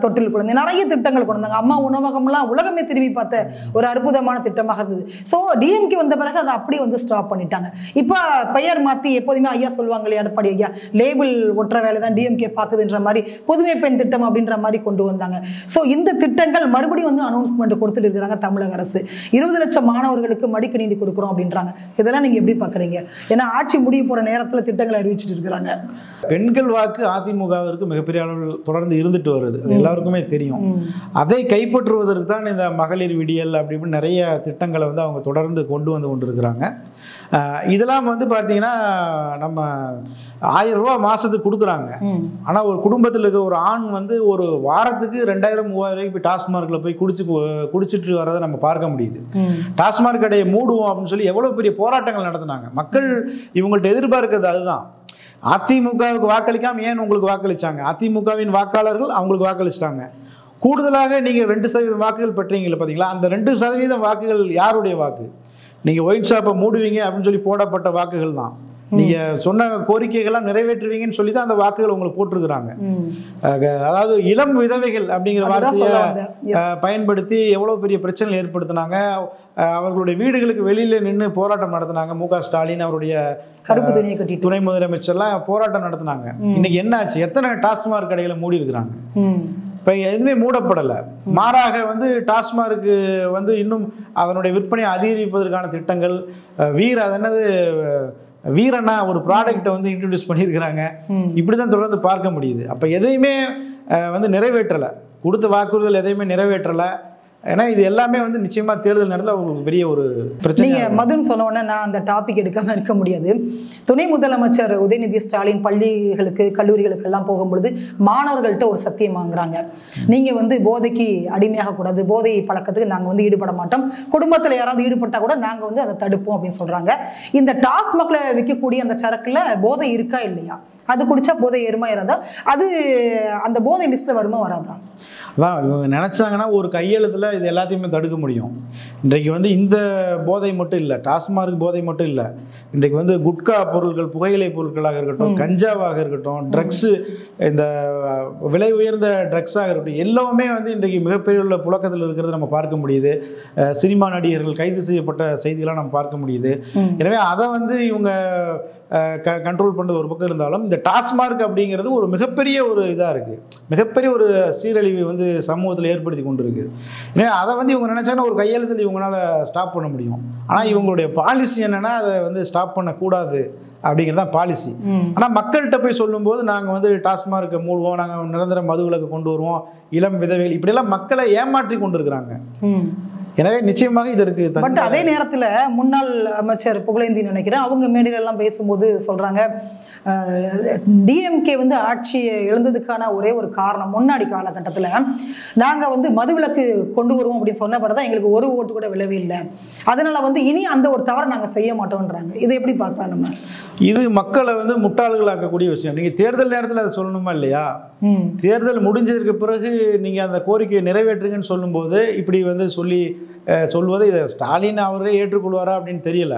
தொட்டில் குழந்தை, நிறைய திட்டங்கள் கொண்டு வந்தாங்க. அம்மா உணவகம்லாம் உலகமே திரும்பி பார்த்த ஒரு அற்புதமான திட்டமாக இருந்தது. ஸோ டிஎம்கே வந்த பிறகு அதை அப்படியே வந்து ஸ்டாப் பண்ணிட்டாங்க. இப்போ பெயர் மாற்றி எப்போதுமே ஐயா சொல்லுவாங்க இல்லையா, எடப்பாடி ஐயா, லேபிள் ஒற்ற வேலை தான் டிஎம்கே பார்க்குதுன்ற மாதிரி புதுமை பெண் திட்டம் அப்படின்ற மாதிரி கொண்டு வந்தாங்க. ஸோ இந்த திட்டங்கள் மறுபடியும் வந்து அனௌன்ஸ்மெண்ட் கொடுத்துட்டு இருக்கிறாங்க தமிழக அரசு. 20 லட்சம் மாணவர்களுக்கு படிப்பு நீதி கொடுக்குறோம் அப்படின்றாங்க. இதெல்லாம் நீங்கள் எப்படி பார்க்குறீங்க? ஏன்னா ஆட்சி முடிய போகிற நேரத்தில் திட்டங்களை அறிவிச்சிட்டு இருக்கிறாங்க. பெண்கள் வாக்கு அதிமுகவிற்கு மிகப்பெரிய அளவில் தொடர்ந்து இருந்துட்டு வருது, அது எல்லாருக்குமே தெரியும். அதை கைப்பற்றுவதற்கு தான் இந்த மகளிர் விடியல் அப்படி இப்படி நிறைய திட்டங்களை வந்து அவங்க தொடர்ந்து கொண்டு வந்து கொண்டிருக்கிறாங்க. இதெல்லாம் வந்து பார்த்தீங்கன்னா நம்ம 1000 ரூபா மாதத்துக்கு கொடுக்குறாங்க. ஆனால் ஒரு குடும்பத்தில் இருக்க ஒரு ஆண் வந்து ஒரு வாரத்துக்கு 2000 3000 ரூபாய்க்கு போய் டாஸ்மார்க்கில் போய் குடிச்சிட்டு வரதை நம்ம பார்க்க முடியுது. டாஸ்மார்க் கடையை மூடுவோம் அப்படின்னு சொல்லி எவ்வளோ பெரிய போராட்டங்கள் நடத்தினாங்க. மக்கள் இவங்கள்ட்ட எதிர்பார்க்கிறது அதுதான். அதிமுகவுக்கு வாக்களிக்காம ஏன் உங்களுக்கு வாக்களிச்சாங்க? அதிமுகவின் வாக்காளர்கள் அவங்களுக்கு வாக்களிச்சிட்டாங்க. கூடுதலாக நீங்கள் 2% வாக்குகள் பெற்றீங்களா பார்த்தீங்களா? அந்த 2% வாக்குகள் யாருடைய வாக்கு? நீங்கள் ஒயின் ஷாப்பை மூடுவீங்க அப்படின்னு சொல்லி போடப்பட்ட வாக்குகள் தான். நீங்கள் சொன்ன கோரிக்கைகள்லாம் நிறைவேற்றுவீங்கன்னு சொல்லி தான் அந்த வாக்குகள் உங்களுக்கு போட்டிருக்கிறாங்க. அதாவது இளம் விதவைகள் அப்படிங்கிற வார்த்தையை பயன்படுத்தி எவ்வளோ பெரிய பிரச்சனைகள் ஏற்படுத்தினாங்க. அவர்களுடைய வீடுகளுக்கு வெளியில் நின்று போராட்டம் நடத்தினாங்க. மு க ஸ்டாலின் அவருடைய கருப்பு துணியை கட்டி துணை முதலமைச்சர்லாம் போராட்டம் நடத்தினாங்க. இன்னைக்கு என்ன ஆச்சு? எத்தனை டாஸ்மாக் கடைகளை மூடி இருக்கிறாங்க? இப்போ எதுவுமே மூடப்படலை. மாறாக வந்து டாஸ்மார்க்கு வந்து இன்னும் அதனுடைய விற்பனையை அதிகரிப்பதற்கான திட்டங்கள் வீரனா ஒரு ப்ராடக்டை வந்து இன்ட்ரடியூஸ் பண்ணியிருக்கிறாங்க. இப்படி தான் தொடர்ந்து பார்க்க முடியுது. அப்போ எதையுமே வந்து நிறைவேற்றலை, கொடுத்த வாக்குறுதல் எதையுமே நிறைவேற்றலை. ஏன்னா இது எல்லாமே வந்து நிச்சயமாக தேர்தல் நேரத்தில் அவங்களுக்கு பெரிய ஒரு பிரச்சனை. நீங்கள் மதுன்னு சொன்ன உடனே நான் அந்த டாபிக் எடுக்காமல் இருக்க முடியாது. துணை முதலமைச்சர் உதயநிதி ஸ்டாலின் பள்ளிகளுக்கு கல்லூரிகளுக்கெல்லாம் போகும்பொழுது மாணவர்கள்ட்ட ஒரு சத்தியம் வாங்குறாங்க. நீங்கள் வந்து போதைக்கு அடிமையாகக்கூடாது, போதை பழக்கத்துக்கு நாங்கள் வந்து ஈடுபட மாட்டோம், குடும்பத்தில் யாராவது ஈடுபட்டால் கூட நாங்கள் வந்து அதை தடுப்போம் அப்படின்னு சொல்கிறாங்க. இந்த டாஸ்மாகில் விற்கக்கூடிய அந்த சரக்குல போதை இருக்கா இல்லையா? அது குடிச்சா போதை ஏறுமா ஏறாதா? அது அந்த போதை லிஸ்ட்டில் வருமா வராதா? அதான் இவங்க நினச்சாங்கன்னா ஒரு கையெழுத்தில் இது எல்லாத்தையுமே தடுக்க முடியும். இன்றைக்கு வந்து இந்த போதை மட்டும் இல்லை, டாஸ்மார்க் போதை மட்டும் இல்லை, இன்றைக்கு வந்து குட்கா பொருட்கள், புகையிலை பொருட்களாக இருக்கட்டும், கஞ்சாவாக இருக்கட்டும், ட்ரக்ஸு, இந்த விலை உயர்ந்த ட்ரக்ஸாக இருக்கட்டும், எல்லாமே வந்து இன்றைக்கு மிகப்பெரிய உள்ள புழக்கத்தில் இருக்கிறது நம்ம பார்க்க முடியுது. சினிமா நடிகர்கள் கைது செய்யப்பட்ட செய்திகளாக நம்ம பார்க்க முடியுது. எனவே அதை வந்து இவங்க கண்ட்ரோல் பண்ணுறது ஒரு பக்கம் இருந்தாலும், இந்த டாஸ்மார்க் அப்படிங்கிறது ஒரு மிகப்பெரிய ஒரு இதாக இருக்குது, மிகப்பெரிய ஒரு சீரழிவை வந்து சமூகத்தில் ஏற்படுத்தி கொண்டு இருக்குது. எனவே அதை வந்து இவங்க நினச்சாங்கன்னா ஒரு கையெழுத்தில் இவங்களால ஸ்டாப் பண்ண முடியும். ஆனால் இவங்களுடைய பாலிசி என்னென்னா அதை வந்து ஸ்டாப் பண்ணக்கூடாது அப்படிங்கிறது தான் பாலிசி. ஆனால் மக்கள்கிட்ட போய் சொல்லும்போது நாங்கள் வந்து டாஸ்மார்க்கை மூடுவோம், நாங்கள் நிரந்தர மதுவிலக்கு கொண்டு வருவோம், இளம் விதவைகள், இப்படியெல்லாம் மக்களை ஏமாற்றி கொண்டு இருக்கிறாங்க. எனவே நிச்சயமாக இதற்கு பட் அதே நேரத்தில் முன்னாள் அமைச்சர் புகழேந்தி நினைக்கிறேன் அவங்க மேடையிலெல்லாம் பேசும்போது சொல்கிறாங்க, டிஎம்கே வந்து ஆட்சியை இழந்ததுக்கான ஒரே ஒரு காரணம் முன்னாடி காலகட்டத்தில் நாங்கள் வந்து மதுவிலக்கு கொண்டு வருவோம் அப்படின்னு சொன்ன பிறகு தான் எங்களுக்கு ஒரு ஓட்டு கூட விழவே இல்லை, அதனால வந்து இனி அந்த ஒரு தவறை நாங்கள் செய்ய மாட்டோம்ன்றாங்க. இதை எப்படி பார்க்கலாம் நம்ம? இது மக்களை வந்து முட்டாள்களாக்கக்கூடிய விஷயம். நீங்கள் தேர்தல் நேரத்தில் அதை சொல்லணுமா இல்லையா? தேர்தல் முடிஞ்சதுக்கு பிறகு நீங்கள் அந்த கோரிக்கையை நிறைவேற்றுங்கன்னு சொல்லும்போது இப்படி வந்து சொல்வது இதை ஸ்டாலின் அவரே ஏற்றுக்கொள்வாரா அப்படின்னு தெரியல.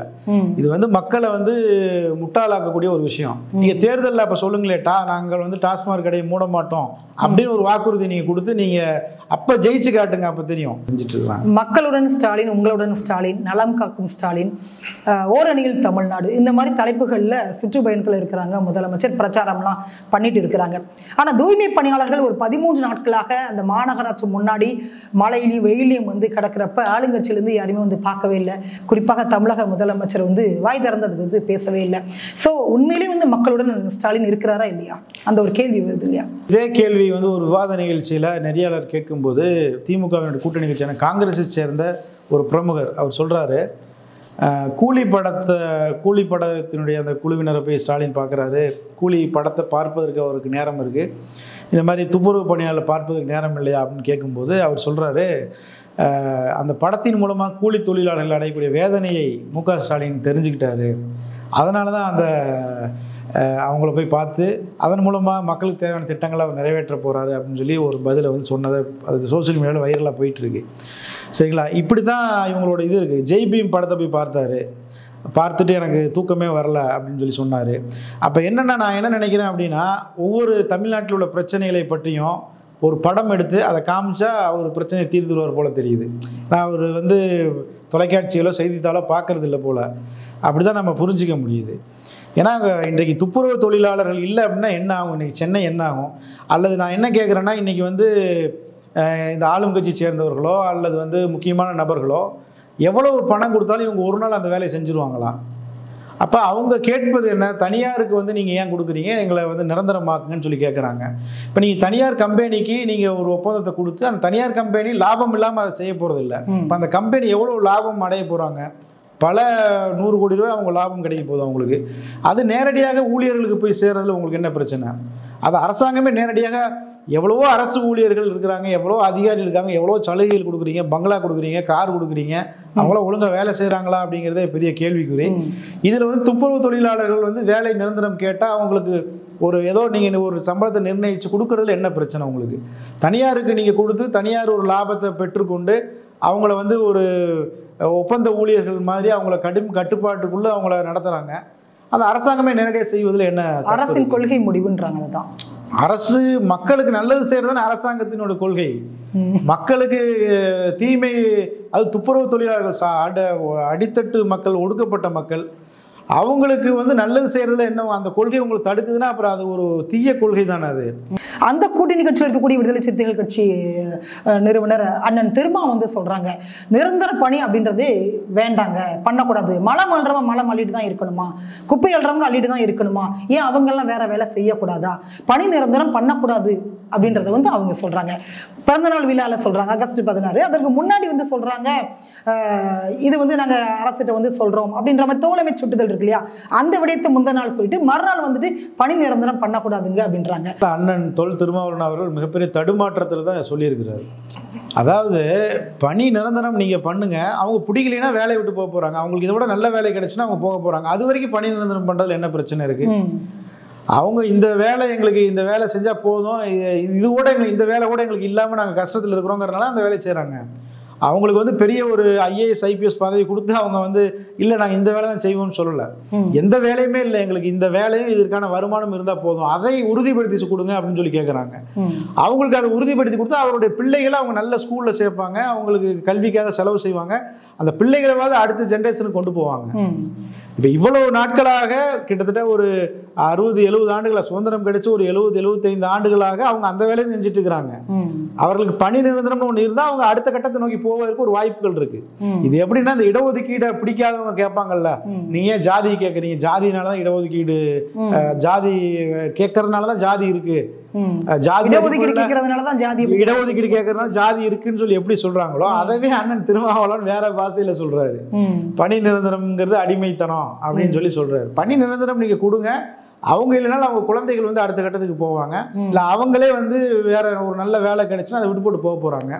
இது வந்து மக்களை வந்து முட்டாளாக்கக்கூடிய ஒரு விஷயம். நீங்கள் தேர்தலில் அப்போ சொல்லுங்களே, நாங்கள் வந்து டாஸ்மாக் கடையை மூட மாட்டோம் அப்படின்னு ஒரு வாக்குறுதி நீங்கள் கொடுத்து நீங்கள் அப்போ ஜெயிச்சு காட்டுங்க, அப்போ தெரியும். செஞ்சுட்டு இருக்காங்க. மக்களுடன் ஸ்டாலின், உங்களுடன் ஸ்டாலின், நலம் காக்கும் ஸ்டாலின், ஓரணியில் தமிழ்நாடு, இந்த மாதிரி தலைப்புகளில் சுற்றுப்பயணத்தில் இருக்கிறாங்க முதலமைச்சர், பிரச்சாரம்லாம் பண்ணிட்டு இருக்கிறாங்க. ஆனால் தூய்மை பணியாளர்கள் ஒரு 13 நாட்களாக அந்த மாநகராட்சி முன்னாடி மழையிலையும் வெயிலையும் வந்து கிடக்கிறப்ப ஆளுங்கட்சியிலேருந்து யாருமே வந்து பார்க்கவே இல்லை. குறிப்பாக தமிழக முதலமைச்சர் வந்து வாய் திறந்ததுக்கு வந்து பேசவே இல்லை. ஸோ உண்மையிலேயே வந்து மக்களுடன் ஸ்டாலின் இருக்கிறாரா இல்லையா? அந்த ஒரு கேள்வி வருது இல்லையா? இதே கேள்வி வந்து ஒரு விவாத நிகழ்ச்சியில் நெறியாளர் கேட்கும்போது திமுகவினுடைய கூட்டணி நிகழ்ச்சியான காங்கிரஸை சேர்ந்த ஒரு பிரமுகர் அவர் சொல்கிறாரு, கூலி படத்தினுடைய அந்த குழுவினரை போய் ஸ்டாலின் பார்க்குறாரு, கூலி படத்தை பார்ப்பதற்கு அவருக்கு நேரம் இருக்குது, இந்த மாதிரி துப்புரவு பணியாளர் பார்ப்பதற்கு நேரம் இல்லையா அப்படின்னு கேட்கும்போது அவர் சொல்கிறாரு, அந்த படத்தின் மூலமாக கூலி தொழிலாளர்கள் அடையக்கூடிய வேதனையை மு க ஸ்டாலின் தெரிஞ்சுக்கிட்டாரு, அதனால தான் அந்த அவங்கள போய் பார்த்து அதன் மூலமாக மக்களுக்கு தேவையான திட்டங்களை அவர் நிறைவேற்ற போகிறாரு அப்படின்னு சொல்லி ஒரு பதிலை வந்து சொன்னதை அது சோசியல் மீடியாவில் வைரலாக போயிட்டுருக்கு. சரிங்களா? இப்படி தான் இவங்களோட இது இருக்குது. ஜெய் பீம் படத்தை போய் பார்த்துட்டு எனக்கு தூக்கமே வரல அப்படின்னு சொல்லி சொன்னார். அப்போ என்னென்னா நான் என்ன நினைக்கிறேன் அப்படின்னா, ஒவ்வொரு தமிழ்நாட்டில் உள்ள பிரச்சனைகளை பற்றியும் ஒரு படம் எடுத்து அதை காமிச்சா அவர் பிரச்சனையை தீர்த்துடுவார் போல் தெரியுது. நான் அவர் வந்து தொலைக்காட்சிகளோ செய்தித்தாளோ பார்க்கறது இல்லை போல், அப்படி தான் நம்ம புரிஞ்சிக்க முடியுது. ஏன்னா இன்றைக்கு துப்புரவு தொழிலாளர்கள் இல்லை அப்படின்னா என்ன ஆகும்? இன்றைக்கி சென்னை என்ன ஆகும்? அல்லது நான் என்ன கேட்குறேன்னா, இன்றைக்கி வந்து இந்த ஆளும் கட்சி சேர்ந்தவர்களோ அல்லது வந்து முக்கியமான நபர்களோ எவ்வளவு பணம் கொடுத்தாலும் இவங்க ஒரு நாள் அந்த வேலையை செஞ்சுருவாங்களா? அப்போ அவங்க கேட்பது என்ன, தனியாருக்கு வந்து நீங்கள் ஏன் கொடுக்குறீங்க, எங்களை வந்து நிரந்தரமாக்குங்கன்னு சொல்லி கேட்குறாங்க. இப்போ நீங்கள் தனியார் கம்பெனிக்கு நீங்கள் ஒரு ஒப்பந்தத்தை கொடுத்து அந்த தனியார் கம்பெனி லாபம் இல்லாமல் அதை செய்ய போகிறது இல்லை. இப்போ அந்த கம்பெனி எவ்வளோ லாபம் அடைய போகிறாங்க, பல 100 கோடி ரூபாய் அவங்க லாபம் கிடைக்க போகுது அவங்களுக்கு. அது நேரடியாக ஊழியர்களுக்கு போய் சேர்றதுல உங்களுக்கு என்ன பிரச்சனை? அது அரசாங்கமே நேரடியாக எவ்வளவோ அரசு ஊழியர்கள் இருக்கிறாங்க, எவ்வளோ அதிகாரிகள் இருக்காங்க, எவ்வளோ சலுகைகள் கொடுக்குறீங்க, பங்களா கொடுக்குறீங்க, கார் கொடுக்குறீங்க, அவங்கள ஒழுங்காக வேலை செய்கிறாங்களா அப்படிங்கிறதே பெரிய கேள்விக்குறி. இதில் வந்து துப்புரவு தொழிலாளர்கள் வந்து வேலை நிரந்தரம் கேட்டால் அவங்களுக்கு ஒரு ஏதோ நீங்கள் ஒரு சம்பளத்தை நிர்ணயித்து கொடுக்குறதுல என்ன பிரச்சனை உங்களுக்கு? தனியாருக்கு நீங்கள் கொடுத்து தனியார் ஒரு லாபத்தை பெற்றுக்கொண்டு அவங்கள வந்து ஒரு ஒப்பந்த ஊழியர்கள் மாதிரி அவங்கள கட்டுப்பாட்டுக்குள்ளே அவங்கள நடத்துகிறாங்க. அந்த அரசாங்கமே நேரடியாக செய்வதில் என்ன? அரசின் கொள்கை முடிவுன்றாங்க. அதுதான் அரசு மக்களுக்கு நல்லது செய்யறதுன்னு அரசாங்கத்தினோட கொள்கை. மக்களுக்கு தீமை, அது துப்புரவு தொழிலாளர்கள், அடித்தட்டு மக்கள், ஒடுக்கப்பட்ட மக்கள், அவங்களுக்கு வந்து நல்லது செய்யறதுல என்ன அந்த கொள்கை உங்களுக்கு தடுக்குதுன்னா அப்புறம் அது ஒரு தீய கொள்கை தானே அது. அந்த கூட்டணி கட்சியில் இருக்கக்கூடிய விடுதலை சிறுத்தைகள் கட்சி நிறுவனர் அண்ணன் திருமா வந்து சொல்றாங்க, நிரந்தர பணி அப்படின்றது வேண்டாங்க, பண்ணக்கூடாது. மலை மல்றவங்க மலை மல்லிட்டு தான் இருக்கணுமா, குப்பை அள்ளுறவங்க அள்ளிட்டு தான் இருக்கணுமா, ஏன் அவங்கெல்லாம் வேற வேலை செய்யக்கூடாதா, பணி நிரந்தரம் பண்ணக்கூடாது அப்படின்றத வந்து அவங்க சொல்றாங்க. பிறந்தநாள் விழாவில் சொல்றாங்க ஆகஸ்ட் 16. அதற்கு முன்னாடி வந்து சொல்றாங்க இது வந்து நாங்க அரசிட்ட வந்து சொல்றோம் அப்படின்ற மாதிரி தோழமை சுட்டுதல் இருக்கு இல்லையா, அந்த விடயத்தை முந்தின நாள் சொல்லிட்டு மறுநாள் வந்துட்டு பணி நிரந்தரம் பண்ணக்கூடாதுங்க அப்படின்றாங்க. அண்ணன் தொல் திருமாவளவன் அவர்கள் மிகப்பெரிய தடுமாற்றத்தில் தான் சொல்லியிருக்கிறார். அதாவது பணி நிரந்தரம் நீங்கள் பண்ணுங்க, அவங்க பிடிக்கலைன்னா வேலையை விட்டு போக போகிறாங்க, அவங்களுக்கு இதை விட நல்ல வேலை கிடைச்சுன்னா அவங்க போக போகிறாங்க. அது வரைக்கும் பணி நிரந்தரம் பண்ணுறதுல என்ன பிரச்சனை இருக்குது? அவங்க இந்த வேலை எங்களுக்கு இந்த வேலை செஞ்சால் போதும், இது கூட எங்களுக்கு இந்த வேலை கூட எங்களுக்கு இல்லாமல் நாங்கள் கஷ்டத்தில் இருக்கிறோங்கிறனால அந்த வேலையை செய்கிறாங்க. அவங்களுக்கு வந்து பெரிய ஒரு IAS IPS பதவி கொடுத்து அவங்க வந்து இல்லை நாங்கள் இந்த வேலை தான் செய்வோம்னு சொல்லலை. எந்த வேலையுமே இல்லை, எங்களுக்கு இந்த வேலையும் இதற்கான வருமானம் இருந்தால் போதும், அதை உறுதிப்படுத்தி கொடுங்க அப்படின்னு சொல்லி கேட்குறாங்க. அவங்களுக்கு அதை உறுதிப்படுத்தி கொடுத்தா அவருடைய பிள்ளைகளை அவங்க நல்ல ஸ்கூலில் சேர்ப்பாங்க, அவங்களுக்கு கல்விக்காக செலவு செய்வாங்க, அந்த பிள்ளைகளாவது அடுத்த ஜென்ரேஷனுக்கு கொண்டு போவாங்க. இப்போ இவ்வளவு நாட்களாக கிட்டத்தட்ட ஒரு 60-70 ஆண்டுகளாக சுதந்திரம் கிடைச்சி ஒரு 70-75 ஆண்டுகளாக அவங்க அந்த வேலையை செஞ்சுட்டு இருக்கிறாங்க. அவர்களுக்கு பணி நிரந்தரம்னு ஒன்று இருந்தால் அவங்க அடுத்த கட்டத்தை நோக்கி போவதற்கு ஒரு வாய்ப்புகள் இருக்கு. இது எப்படின்னா இந்த இடஒதுக்கீடை பிடிக்காதவங்க கேட்பாங்கல்ல, நீங்க ஏன் ஜாதி கேட்குறீங்க, ஜாதினாலதான் இடஒதுக்கீடு, ஜாதி கேட்கறதுனாலதான் ஜாதி இருக்கு, இடஒதுக்கீடு கேட்கறதுனால ஜாதி இருக்குன்னு சொல்லி எப்படி சொல்றாங்களோ அதவே அண்ணன் திருமாவளவன் வேற பாஷையில சொல்றாரு. பணி நிரந்தரம்ங்கிறது அடிமைத்தனம் அப்படின்னு சொல்லி சொல்றாரு. பணி நிரந்தரம் நீங்க கொடுங்க, அவங்க இல்லைனாலும் அவங்க குழந்தைகள் வந்து அடுத்த கட்டத்துக்கு போவாங்க, இல்லை அவங்களே வந்து வேற ஒரு நல்ல வேலை கிடைச்சுன்னா அதை விட்டு போட்டு போக போறாங்க.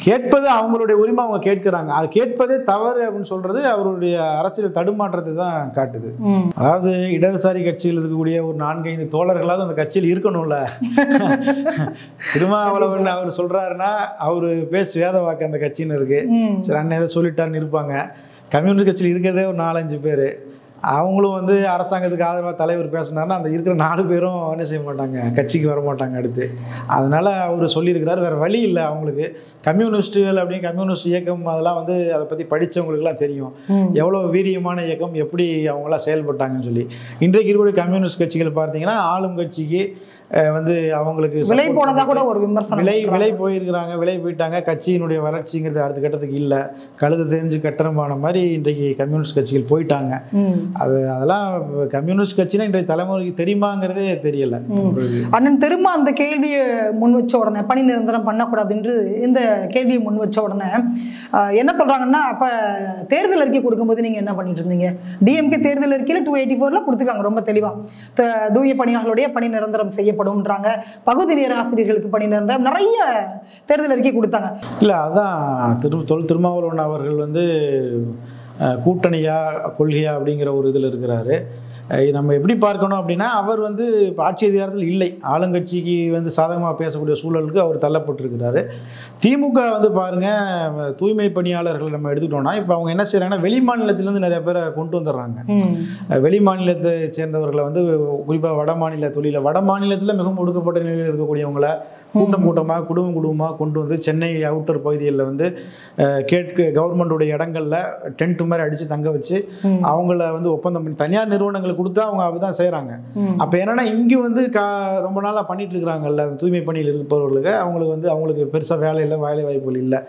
கேட்பது அவங்களுடைய உரிமை, அவங்க கேட்கிறாங்க. அது கேட்பதே தவறு அப்படின்னு சொல்றது அவருடைய அரசியல் தடுமாற்றத்தை தான் காட்டுது. அதாவது இடதுசாரி கட்சியில் இருக்கக்கூடிய ஒரு 4-5 தோழர்களாவது அந்த கட்சியில் இருக்கணும்ல. திருமாவளவன் அவர் சொல்றாருன்னா அவரு பேச்சு வேத வாக்கு அந்த கட்சின்னு இருக்கு. சரி அண்ணன் எதை சொல்லிட்டாருன்னு இருப்பாங்க. கம்யூனிஸ்ட் கட்சியில் இருக்கிறதே ஒரு 4-5 பேர், அவங்களும் வந்து அரசாங்கத்துக்கு ஆதரவாக தலைவர் பேசினாருன்னா அந்த இருக்கிற 4 பேரும் என்ன செய்ய மாட்டாங்க, கட்சிக்கு வர மாட்டாங்க அடுத்து. அதனால அவர் சொல்லியிருக்கிறார், வேற வழி இல்லை அவங்களுக்கு. கம்யூனிஸ்டுகள் அப்படின்னு கம்யூனிஸ்ட் இயக்கம் அதெல்லாம் வந்து அதை பற்றி படித்தவங்களுக்குலாம் தெரியும் எவ்வளோ வீரியமான இயக்கம், எப்படி அவங்களாம் செயல்பட்டாங்கன்னு சொல்லி. இன்றைக்கு இருக்கக்கூடிய கம்யூனிஸ்ட் கட்சிகள் பார்த்தீங்கன்னா ஆளும் கட்சிக்கு வந்து அவங்களுக்கு விலை போனதா கூட ஒரு விமர்சனம், விலை போயிருக்கிறாங்க, விலை போயிட்டாங்க, கட்சியினுடைய வளர்ச்சிங்கிறது அடுத்த கட்டத்துக்கு இல்லை, கழுது தெரிஞ்சு கட்டணமான மாதிரி இன்றைக்கு கம்யூனிஸ்ட் கட்சிகள் போயிட்டாங்க. அதெல்லாம் கம்யூனிஸ்ட் கட்சினா இன்றைய தலைமுறைக்கு தெரியுமாங்கிறதே தெரியல. அண்ணன் திரும்ப அந்த கேள்வியை முன் வச்ச உடனே பணி நிரந்தரம் பண்ணக்கூடாது என்று இந்த கேள்வியை முன் வச்ச உடனே என்ன சொல்றாங்கன்னா, அப்ப தேர்தல் அறிக்கை கொடுக்கும்போது நீங்க என்ன பண்ணிட்டு இருந்தீங்க? டிஎம்கே தேர்தல் அறிக்கையில 284 கொடுத்துருக்காங்க ரொம்ப தெளிவா, தூய பணியாளர்களுடைய பணி நிரந்தரம் செய்யப்படும்ன்றாங்க, பகுதி நேர ஆசிரியர்களுக்கு பணி நிரந்தரம், நிறைய தேர்தல் அறிக்கை கொடுத்தாங்க. இல்ல அதான் தொல் திருமாவளவன் அவர்கள் வந்து கூட்டணியா கொள்கையா அப்படிங்கிற ஒரு இதில் இருக்கிறாரு. நம்ம எப்படி பார்க்கணும் அப்படின்னா, அவர் வந்து ஆட்சி அதிகாரத்தில் இல்லை, ஆளுங்கட்சிக்கு வந்து சாதகமாக பேசக்கூடிய சூழலுக்கு அவர் தள்ளப்பட்டிருக்கிறாரு. திமுக வந்து பாருங்க, தூய்மை பணியாளர்கள் நம்ம எடுத்துக்கிட்டோம்னா இப்போ அவங்க என்ன செய்யறாங்கன்னா வெளி மாநிலத்திலேருந்து நிறைய பேரை கொண்டு வந்துடுறாங்க. வெளி மாநிலத்தை சேர்ந்தவர்களை வந்து குறிப்பாக வட மாநில தொழில, வட மாநிலத்தில் மிகவும் ஒடுக்கப்பட்ட நிலையில் இருக்கக்கூடியவங்களை கூட்டமாக குடும்பமாக கொண்டு வந்து சென்னை அவுட்டர் பகுதிகளில் வந்து கவர்மெண்டோடைய இடங்கள்ல டென்ட் மாதிரி அடித்து தங்க வச்சு அவங்கள வந்து ஒப்பந்தம் பண்ணி தனியார் நிறுவனங்களுக்கு கொடுத்தா அவங்க அப்படிதான் செய்கிறாங்க. அப்போ என்னன்னா இங்கே வந்து ரொம்ப நாளாக பண்ணிட்டு இருக்கிறாங்கல்ல தூய்மை பணியில் இருப்பவர்களுக்கு அவங்களுக்கு பெருசாக வேலை இல்லை, வேலை வாய்ப்புகள் இல்லை.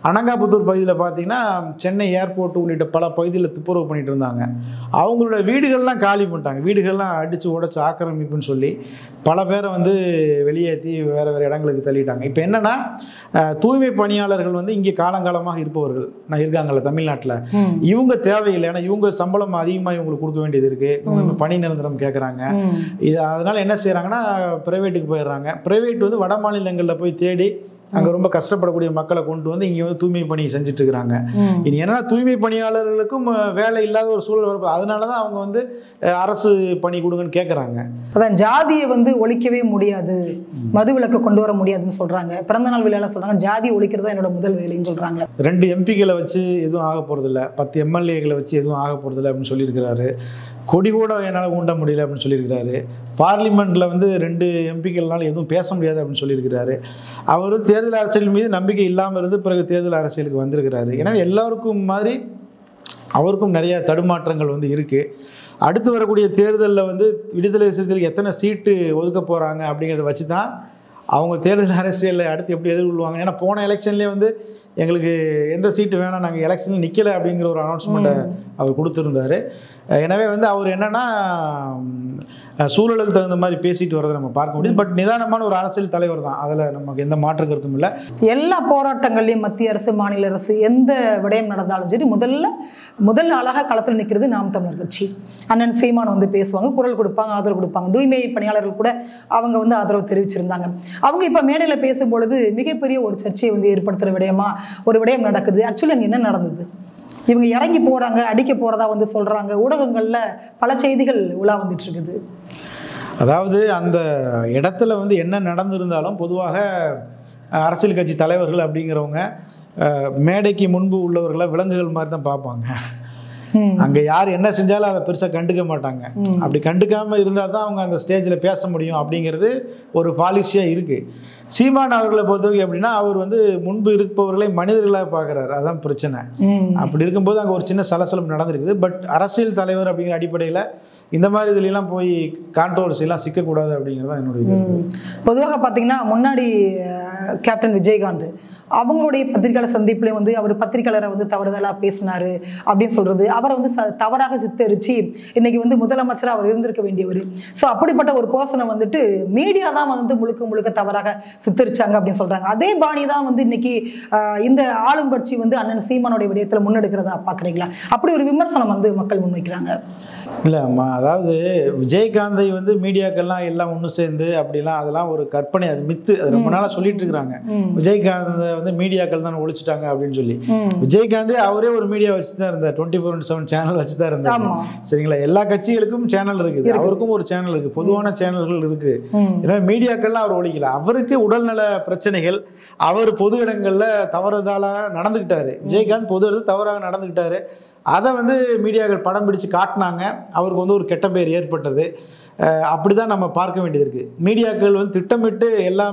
அனங்காபுத்தூர் பகுதியில் பார்த்தீங்கன்னா சென்னை ஏர்போர்ட் உள்ளிட்ட பல பகுதியில் துப்புரவு பண்ணிட்டு இருந்தாங்க. அவங்களோட வீடுகள்லாம் காலி பண்ணிட்டாங்க. வீடுகள்லாம் அடித்து உடைச்சு ஆக்கிரமிப்புன்னு சொல்லி பல பேரை வந்து வெளியேற்றி வேறு வேறு இடங்களுக்கு தள்ளிட்டாங்க. இப்போ என்னன்னா தூய்மை பணியாளர்கள் வந்து இங்கே காலங்காலமாக இருப்பவர்கள் இருக்காங்கல்ல தமிழ்நாட்டில், இவங்க தேவையில்லை. ஏன்னா இவங்க சம்பளம் அதிகமாக இவங்களுக்கு கொடுக்க வேண்டியது இருக்குது. இவங்க பணி நிரந்தரம் கேட்குறாங்க. அதனால் என்ன செய்கிறாங்கன்னா ப்ரைவேட்டுக்கு போயிடுறாங்க. ப்ரைவேட் வந்து வட மாநிலங்களில் போய் தேடி அங்கே ரொம்ப கஷ்டப்படக்கூடிய மக்களை கொண்டு வந்து இங்கே வந்து தூய்மை பணி செஞ்சுட்டு இருக்கிறாங்க. இனி என்னன்னா தூய்மை பணியாளர்களுக்கும் வேலை இல்லாத ஒரு சூழல் வரப்போ அதனால தான் அவங்க வந்து அரசு பணி கொடுங்கன்னு கேட்குறாங்க. அதான் ஜாதியை வந்து ஒழிக்கவே முடியாது, மது விலக்கு கொண்டு வர முடியாதுன்னு சொல்றாங்க. பிறந்தநாள் விழாவில் சொல்றாங்க ஜாதியை ஒழிக்கிறது என்னோட முதல் வேலைன்னு சொல்றாங்க. 2 எம்பிக்களை வச்சு எதுவும் ஆக போகிறதில்ல, 10 எம்எல்ஏக்களை வச்சு எதுவும் ஆக போகிறதில்ல அப்படின்னு சொல்லியிருக்கிறாரு. கொடி கூட என்னால் ஊண்ட முடியல அப்படின்னு சொல்லியிருக்கிறாரு. பார்லிமெண்ட்டில் வந்து 2 எம்பிக்கள்னால எதுவும் பேச முடியாது அப்படின்னு சொல்லியிருக்கிறாரு. அவர் தேர்தல் அரசியல் மீது நம்பிக்கை இல்லாமல் இருந்து பிறகு தேர்தல் அரசியலுக்கு வந்திருக்கிறாரு. எனவே எல்லாருக்கும் மாதிரி அவருக்கும் நிறைய தடுமாற்றங்கள் வந்து இருக்குது. அடுத்து வரக்கூடிய தேர்தலில் வந்து விடுதலை சிறுத்தைகளுக்கு எத்தனை சீட்டு ஒதுக்க போகிறாங்க அப்படிங்கிறத வச்சு தான் அவங்க தேர்தல் அரசியலில் அடுத்து எப்படி எதிர்கொள்வாங்க. ஏன்னா போன எலெக்ஷன்லேயே வந்து எங்களுக்கு எந்த சீட்டு வேணாம், நாங்கள் எலெக்ஷனில் நிற்கலை அப்படிங்கிற ஒரு அனௌன்ஸ்மெண்ட்டை அவர் கொடுத்துருந்தாரு. எனவே வந்து அவர் என்னன்னா சூழலுக்கு தகுந்த மாதிரி பேசிட்டு வரதை நம்ம பார்க்க முடியுது. பட் நிதானமான ஒரு அரசியல் தலைவர் தான், அதில் நமக்கு எந்த மாற்று கருத்தும் இல்லை. எல்லா போராட்டங்கள்லையும் மத்திய அரசு மாநில அரசு எந்த விடயம் நடந்தாலும் சரி முதல்ல அழகாக களத்தில் நிற்கிறது நாம் தமிழர் கட்சி. அண்ணன் சீமான் வந்து பேசுவாங்க, குரல் கொடுப்பாங்க, ஆதரவு கொடுப்பாங்க. தூய்மை பணியாளர்கள் கூட அவங்க வந்து ஆதரவு தெரிவிச்சிருந்தாங்க. அவங்க இப்போ மேடையில் பேசும்பொழுது மிகப்பெரிய ஒரு சர்ச்சையை வந்து ஏற்படுத்துகிற ஒரு விடயம் நடக்குது. ஆக்சுவலி அங்கே என்ன நடந்தது? இவங்க இறங்கி போறாங்க, அடிக்க போறதா வந்து சொல்றாங்க. ஊடகங்கள்ல பல செய்திகள் உலா வந்துட்டு இருக்குது. அதாவது அந்த இடத்துல வந்து என்ன நடந்திருந்தாலும் பொதுவாக அரசியல் கட்சி தலைவர்கள் அப்படிங்கிறவங்க மேடைக்கு முன்பு உள்ளவர்களை விலங்குகள் மாதிரி தான் பார்ப்பாங்க. அங்கே யார் என்ன செஞ்சாலும் அதை பெருசாக கண்டுக்க மாட்டாங்க. அப்படி கண்டுக்காமல் இருந்தால் தான் அவங்க அந்த ஸ்டேஜில் பேச முடியும் அப்படிங்கிறது ஒரு பாலிசியாக இருக்குது. சீமான் அவர்களை பொறுத்தவரைக்கும் எப்படின்னா அவர் வந்து முன்பு இருப்பவர்களை மனிதர்களாக பார்க்குறாரு. அதுதான் பிரச்சனை. அப்படி இருக்கும்போது அங்கே ஒரு சின்ன சலசலம் நடந்திருக்குது. பட் அரசியல் தலைவர் அப்படிங்கிற அடிப்படையில் இந்த மாதிரி இதுலாம் போய் கான்ட்ரோவர்சிலாம் சிக்கக்கூடாது அப்படிங்கிறது தான் என்னுடைய கருத்து. பொதுவாக பார்த்தீங்கன்னா முன்னாடி கேப்டன் விஜயகாந்த் அவங்களுடைய பத்திரிகையாளர் சந்திப்புலேயும் வந்து அவர் பத்திரிகையாளரை வந்து தவறுதலாக பேசினார் அப்படின்னு சொல்கிறது, அவரை வந்து தவறாக சித்தரித்து இன்னைக்கு வந்து முதலமைச்சராக அவர் இருந்திருக்க வேண்டியவர். ஸோ அப்படிப்பட்ட ஒரு பர்சனை வந்துட்டு மீடியா தான் வந்து முழுக்க தவறாக சித்தரிச்சாங்க அப்படின்னு சொல்கிறாங்க. அதே பாணி தான் வந்து இன்னைக்கு இந்த ஆளும் கட்சி வந்து அண்ணன் சீமானுடைய விடயத்தில் முன்னெடுக்கிறதா பார்க்குறீங்களா? அப்படி ஒரு விமர்சனம் வந்து மக்கள் முன்வைக்கிறாங்க. இல்லைம்மா, அதாவது விஜயகாந்தை வந்து மீடியாக்கள்லாம் எல்லாம் ஒன்று சேர்ந்து அப்படிலாம் அதெல்லாம் ஒரு கற்பனை, அது மித்து. அது ரொம்ப நாளாக சொல்லிட்டு இருக்கிறாங்க. விஜயகாந்தை வந்து மீடியாக்கள் தான் ஒழிச்சுட்டாங்க அப்படின்னு சொல்லி. விஜயகாந்தே அவரே ஒரு மீடியா வச்சு தான் இருந்தார், 24/7 சேனல் வச்சு தான் இருந்தார். சரிங்களா? எல்லா கட்சிகளுக்கும் சேனல் இருக்குது, அவருக்கும் ஒரு சேனல் இருக்குது, பொதுவான சேனல்கள் இருக்குது. ஏன்னா மீடியாக்கள்லாம் அவர் ஒழிக்கல. அவருக்கு உடல்நல பிரச்சனைகள், அவர் பொது இடங்களில் தவறுதலாக நடந்துக்கிட்டாரு. விஜயகாந்த் பொது இடத்துல தவறாக நடந்துக்கிட்டாரு. அதை வந்து மீடியாக்கள் படம் பிடிச்சு காட்டினாங்க. அவருக்கு வந்து ஒரு கெட்ட பேர் ஏற்பட்டது. அப்படி தான் நம்ம பார்க்க வேண்டியது இருக்குது. மீடியாக்கள் வந்து திட்டமிட்டு எல்லா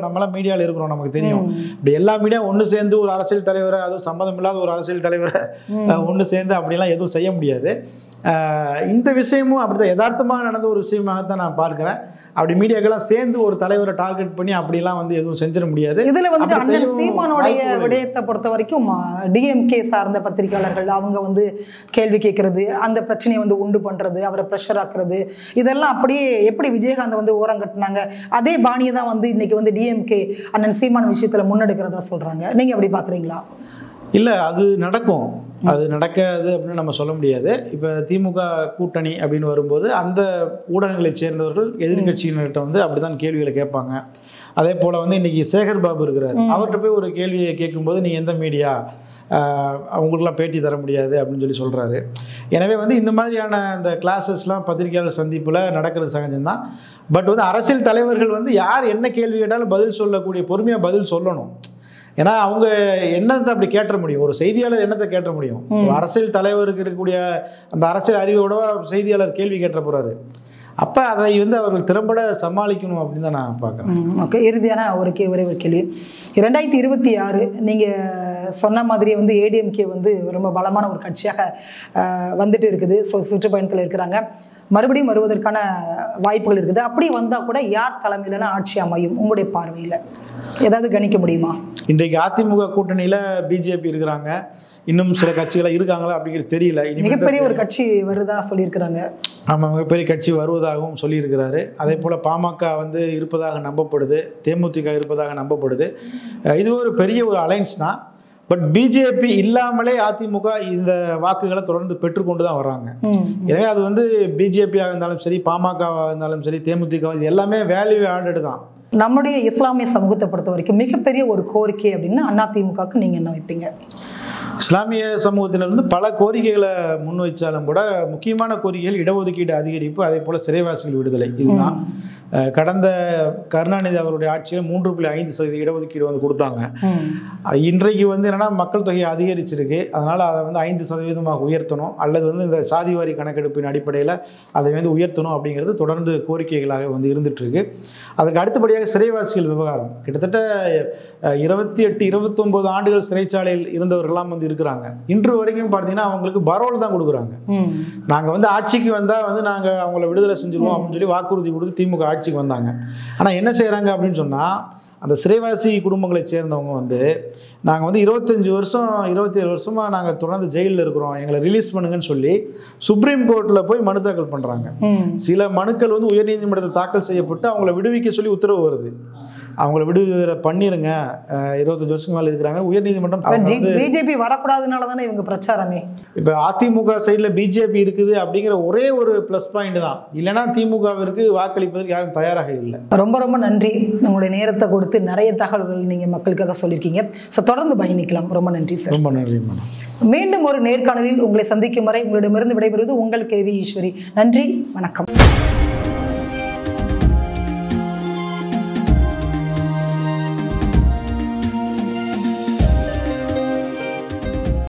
நம்மளாம் மீடியாவில் இருக்கிறோம், நமக்கு தெரியும். இப்படி எல்லா மீடியா ஒன்று சேர்ந்து ஒரு அரசியல் தலைவரை, அதுவும் சம்மந்தம் இல்லாத ஒரு அரசியல் தலைவரை ஒன்று சேர்ந்து அப்படிலாம் எதுவும் செய்ய முடியாது. இந்த விஷயமும் அப்படிதான் யதார்த்தமாக நடந்த ஒரு விஷயமாகத்தான் நான் பார்க்குறேன். அப்படி மீடியாக்கெல்லாம் சேர்ந்து ஒரு தலைவரை டார்கெட் பண்ணி அப்படிலாம் வந்து எதுவும் செஞ்சிட முடியாது. இதுல வந்து அண்ணன் சீமானுடைய விடயத்தை பொறுத்த வரைக்கும் டிஎம்கே சார்ந்த பத்திரிகையாளர்கள் அவங்க வந்து கேள்வி கேட்கறது, அந்த பிரச்சனையை வந்து உண்டு பண்றது, அவரை ப்ரெஷர் ஆக்குறது, இதெல்லாம் அப்படியே எப்படி விஜயகாந்த் வந்து ஓரம் கட்டினாங்க அதே பாணியை தான் வந்து இன்னைக்கு வந்து டிஎம்கே அண்ணன் சீமான் விஷயத்துல முன்னெடுக்கிறதா சொல்றாங்க. நீங்க எப்படி பாக்குறீங்களா? இல்லை, அது நடக்கும், அது நடக்காது அப்படின்னு நம்ம சொல்ல முடியாது. இப்போ திமுக கூட்டணி அப்படின்னு வரும்போது அந்த ஊடகங்களை சேர்ந்தவர்கள் எதிர்கட்சியினர்கிட்ட வந்து அப்படிதான் கேள்விகளை கேட்பாங்க. அதே போல் வந்து இன்றைக்கி சேகர் பாபு இருக்கிறார், அவர்கிட்ட போய் ஒரு கேள்வியை கேட்கும்போது நீங்கள் எந்த மீடியா, அவங்களுக்குலாம் பேட்டி தர முடியாது அப்படின்னு சொல்லி சொல்கிறாரு. எனவே வந்து இந்த மாதிரியான அந்த கிளாஸஸ்லாம் பத்திரிகையாளர் சந்திப்பில் நடக்கிறது சகஜம்தான். பட் வந்து அரசியல் தலைவர்கள் வந்து யார் என்ன கேள்வி கேட்டாலும் பதில் சொல்லக்கூடிய பொறுமையாக பதில் சொல்லணும். ஏன்னா அவங்க என்னத்தை அப்படி கேட்ட முடியும், ஒரு செய்தியாளர் என்னத்தை கேட்ட முடியும்? அரசியல் தலைவருக்கு இருக்கக்கூடிய அந்த அரசியல் அறிவோட செய்தியாளர் கேள்வி கேட்ட போகிறாரு. அப்போ அதை வந்து அவர்கள் திறம்பட சமாளிக்கணும் அப்படின்னு தான் நான் பார்க்குறேன். ஓகே, இறுதியான ஒரே ஒரு கேள்வி. 2026 நீங்கள் சொன்ன மாதிரியே வந்து ஏடிஎம்கே வந்து ரொம்ப பலமான ஒரு கட்சியாக வந்துட்டு இருக்குது. ஸோ சுற்றுப்பயணத்தில் இருக்கிறாங்க, மறுபடியும் வருவதற்கான வாய்ப்புகள் இருக்குது. அப்படி வந்தால் கூட யார் தலைமையிலான ஆட்சி அமையும் உங்களுடைய பார்வையில் ஏதாவது கணிக்க முடியுமா? இன்றைக்கு அதிமுக கூட்டணியில் பிஜேபி இருக்கிறாங்க, இன்னும் சில கட்சிகள் இருக்காங்களா அப்படிங்கிறது தெரியல. மிகப்பெரிய ஒரு கட்சி வருதா சொல்லியிருக்கிறாங்க. ஆமாம், மிகப்பெரிய கட்சி வருவதாகவும் சொல்லியிருக்கிறாரு. அதே போல் பாமக வந்து இருப்பதாக நம்பப்படுது, தேமுதிக இருப்பதாக நம்பப்படுது. இது ஒரு பெரிய ஒரு அலைன்ஸ் தான். பட் பிஜேபி இல்லாமலே அதிமுக இந்த வாக்குகளை தொடர்ந்து பெற்றுக்கொண்டு தான் வர்றாங்க. எனவே அது வந்து பிஜேபியாக இருந்தாலும் சரி, பாமகவாக இருந்தாலும் சரி, தேமுதிக, இது எல்லாமே வேல்யூ ஆடட் தான். நம்முடைய இஸ்லாமிய சமூகத்தை பொறுத்த வரைக்கும் மிகப்பெரிய ஒரு கோரிக்கை அப்படின்னா அதிமுகவுக்கு நீங்கள் என்ன வைப்பீங்க? இஸ்லாமிய சமூகத்தினர் வந்து பல கோரிக்கைகளை முன் வைச்சாலும் கூட முக்கியமான கோரிக்கைகள் இடஒதுக்கீடு அதிகரிப்பு, அதே போல் சிறைவாசிகள் விடுதலை. இதுதான் கடந்த கருணாநிதி அவருடைய ஆட்சியில் 3.5% இடஒதுக்கீடு வந்து கொடுத்தாங்க. இன்றைக்கு வந்து என்னன்னா மக்கள் தொகை அதிகரிச்சிருக்கு, அதனால் அதை வந்து 5% உயர்த்தணும், அல்லது வந்து இந்த சாதிவாரி கணக்கெடுப்பின் அடிப்படையில் அதை வந்து உயர்த்தணும் அப்படிங்கிறது தொடர்ந்து கோரிக்கைகளாக வந்து இருந்துகிட்ருக்கு. அதுக்கு அடுத்தபடியாக சிறைவாசிகள் விவகாரம். கிட்டத்தட்ட 28-29 ஆண்டுகள் சிறைச்சாலையில் இருந்தவர்கள்லாம் வந்து இருக்கிறாங்க. இன்று வரைக்கும் பார்த்தீங்கன்னா அவங்களுக்கு பரோல் தான் கொடுக்குறாங்க. நாங்கள் வந்து ஆட்சிக்கு வந்தால் வந்து நாங்கள் அவங்கள விடுதலை செஞ்சுருவோம் அப்படின்னு சொல்லி வாக்குறுதி கொடுத்து திமுக ஆட்சிக்கு வந்தாங்க. ஆனால் என்ன செய்கிறாங்க அப்படின்னு சொன்னால், அந்த சிறைவாசி குடும்பங்களை சேர்ந்தவங்க வந்து நாங்கள் வந்து 25 வருஷம் 27 வருஷமாக நாங்கள் தொடர்ந்து ஜெயிலில் இருக்கிறோம், எங்களை ரிலீஸ் பண்ணுங்கன்னு சொல்லி சுப்ரீம் கோர்ட்டில் போய் மனு தாக்கல் பண்ணுறாங்க. சில மனுக்கள் வந்து உயர்நீதிமன்றத்தில் தாக்கல் செய்யப்பட்டு அவங்கள விடுவிக்க சொல்லி உத்தரவு வருது. அவங்கள விடுதலை பண்ணிருங்க, 25 வருஷம் மேலே இருக்கிறாங்க. உயர்நீதிமன்றம் பிஜேபி வரக்கூடாதுனால தானே இவங்க பிரச்சாரமே. இப்போ அதிமுக சைடில் பிஜேபி இருக்குது அப்படிங்கிற ஒரே ஒரு ப்ளஸ் பாயிண்ட் தான், இல்லைன்னா திமுகவிற்கு வாக்களிப்பதற்கு யாரும் தயாராக இல்லை. ரொம்ப ரொம்ப நன்றி, உங்களுடைய நேரத்தை கொடுத்து நிறைய தகவல்கள் நீங்கள் மக்களுக்காக சொல்லியிருக்கீங்க. ஸோ தொடர்ந்து பயணிக்கலாம். ரொம்ப நன்றி சார். ரொம்ப நன்றி. மீண்டும் ஒரு நேர்காணலில் உங்களை சந்திக்கும் வரை உங்களிடமிருந்து விடைபெறுவது உங்கள் கேவி ஈஸ்வரி. நன்றி, வணக்கம்.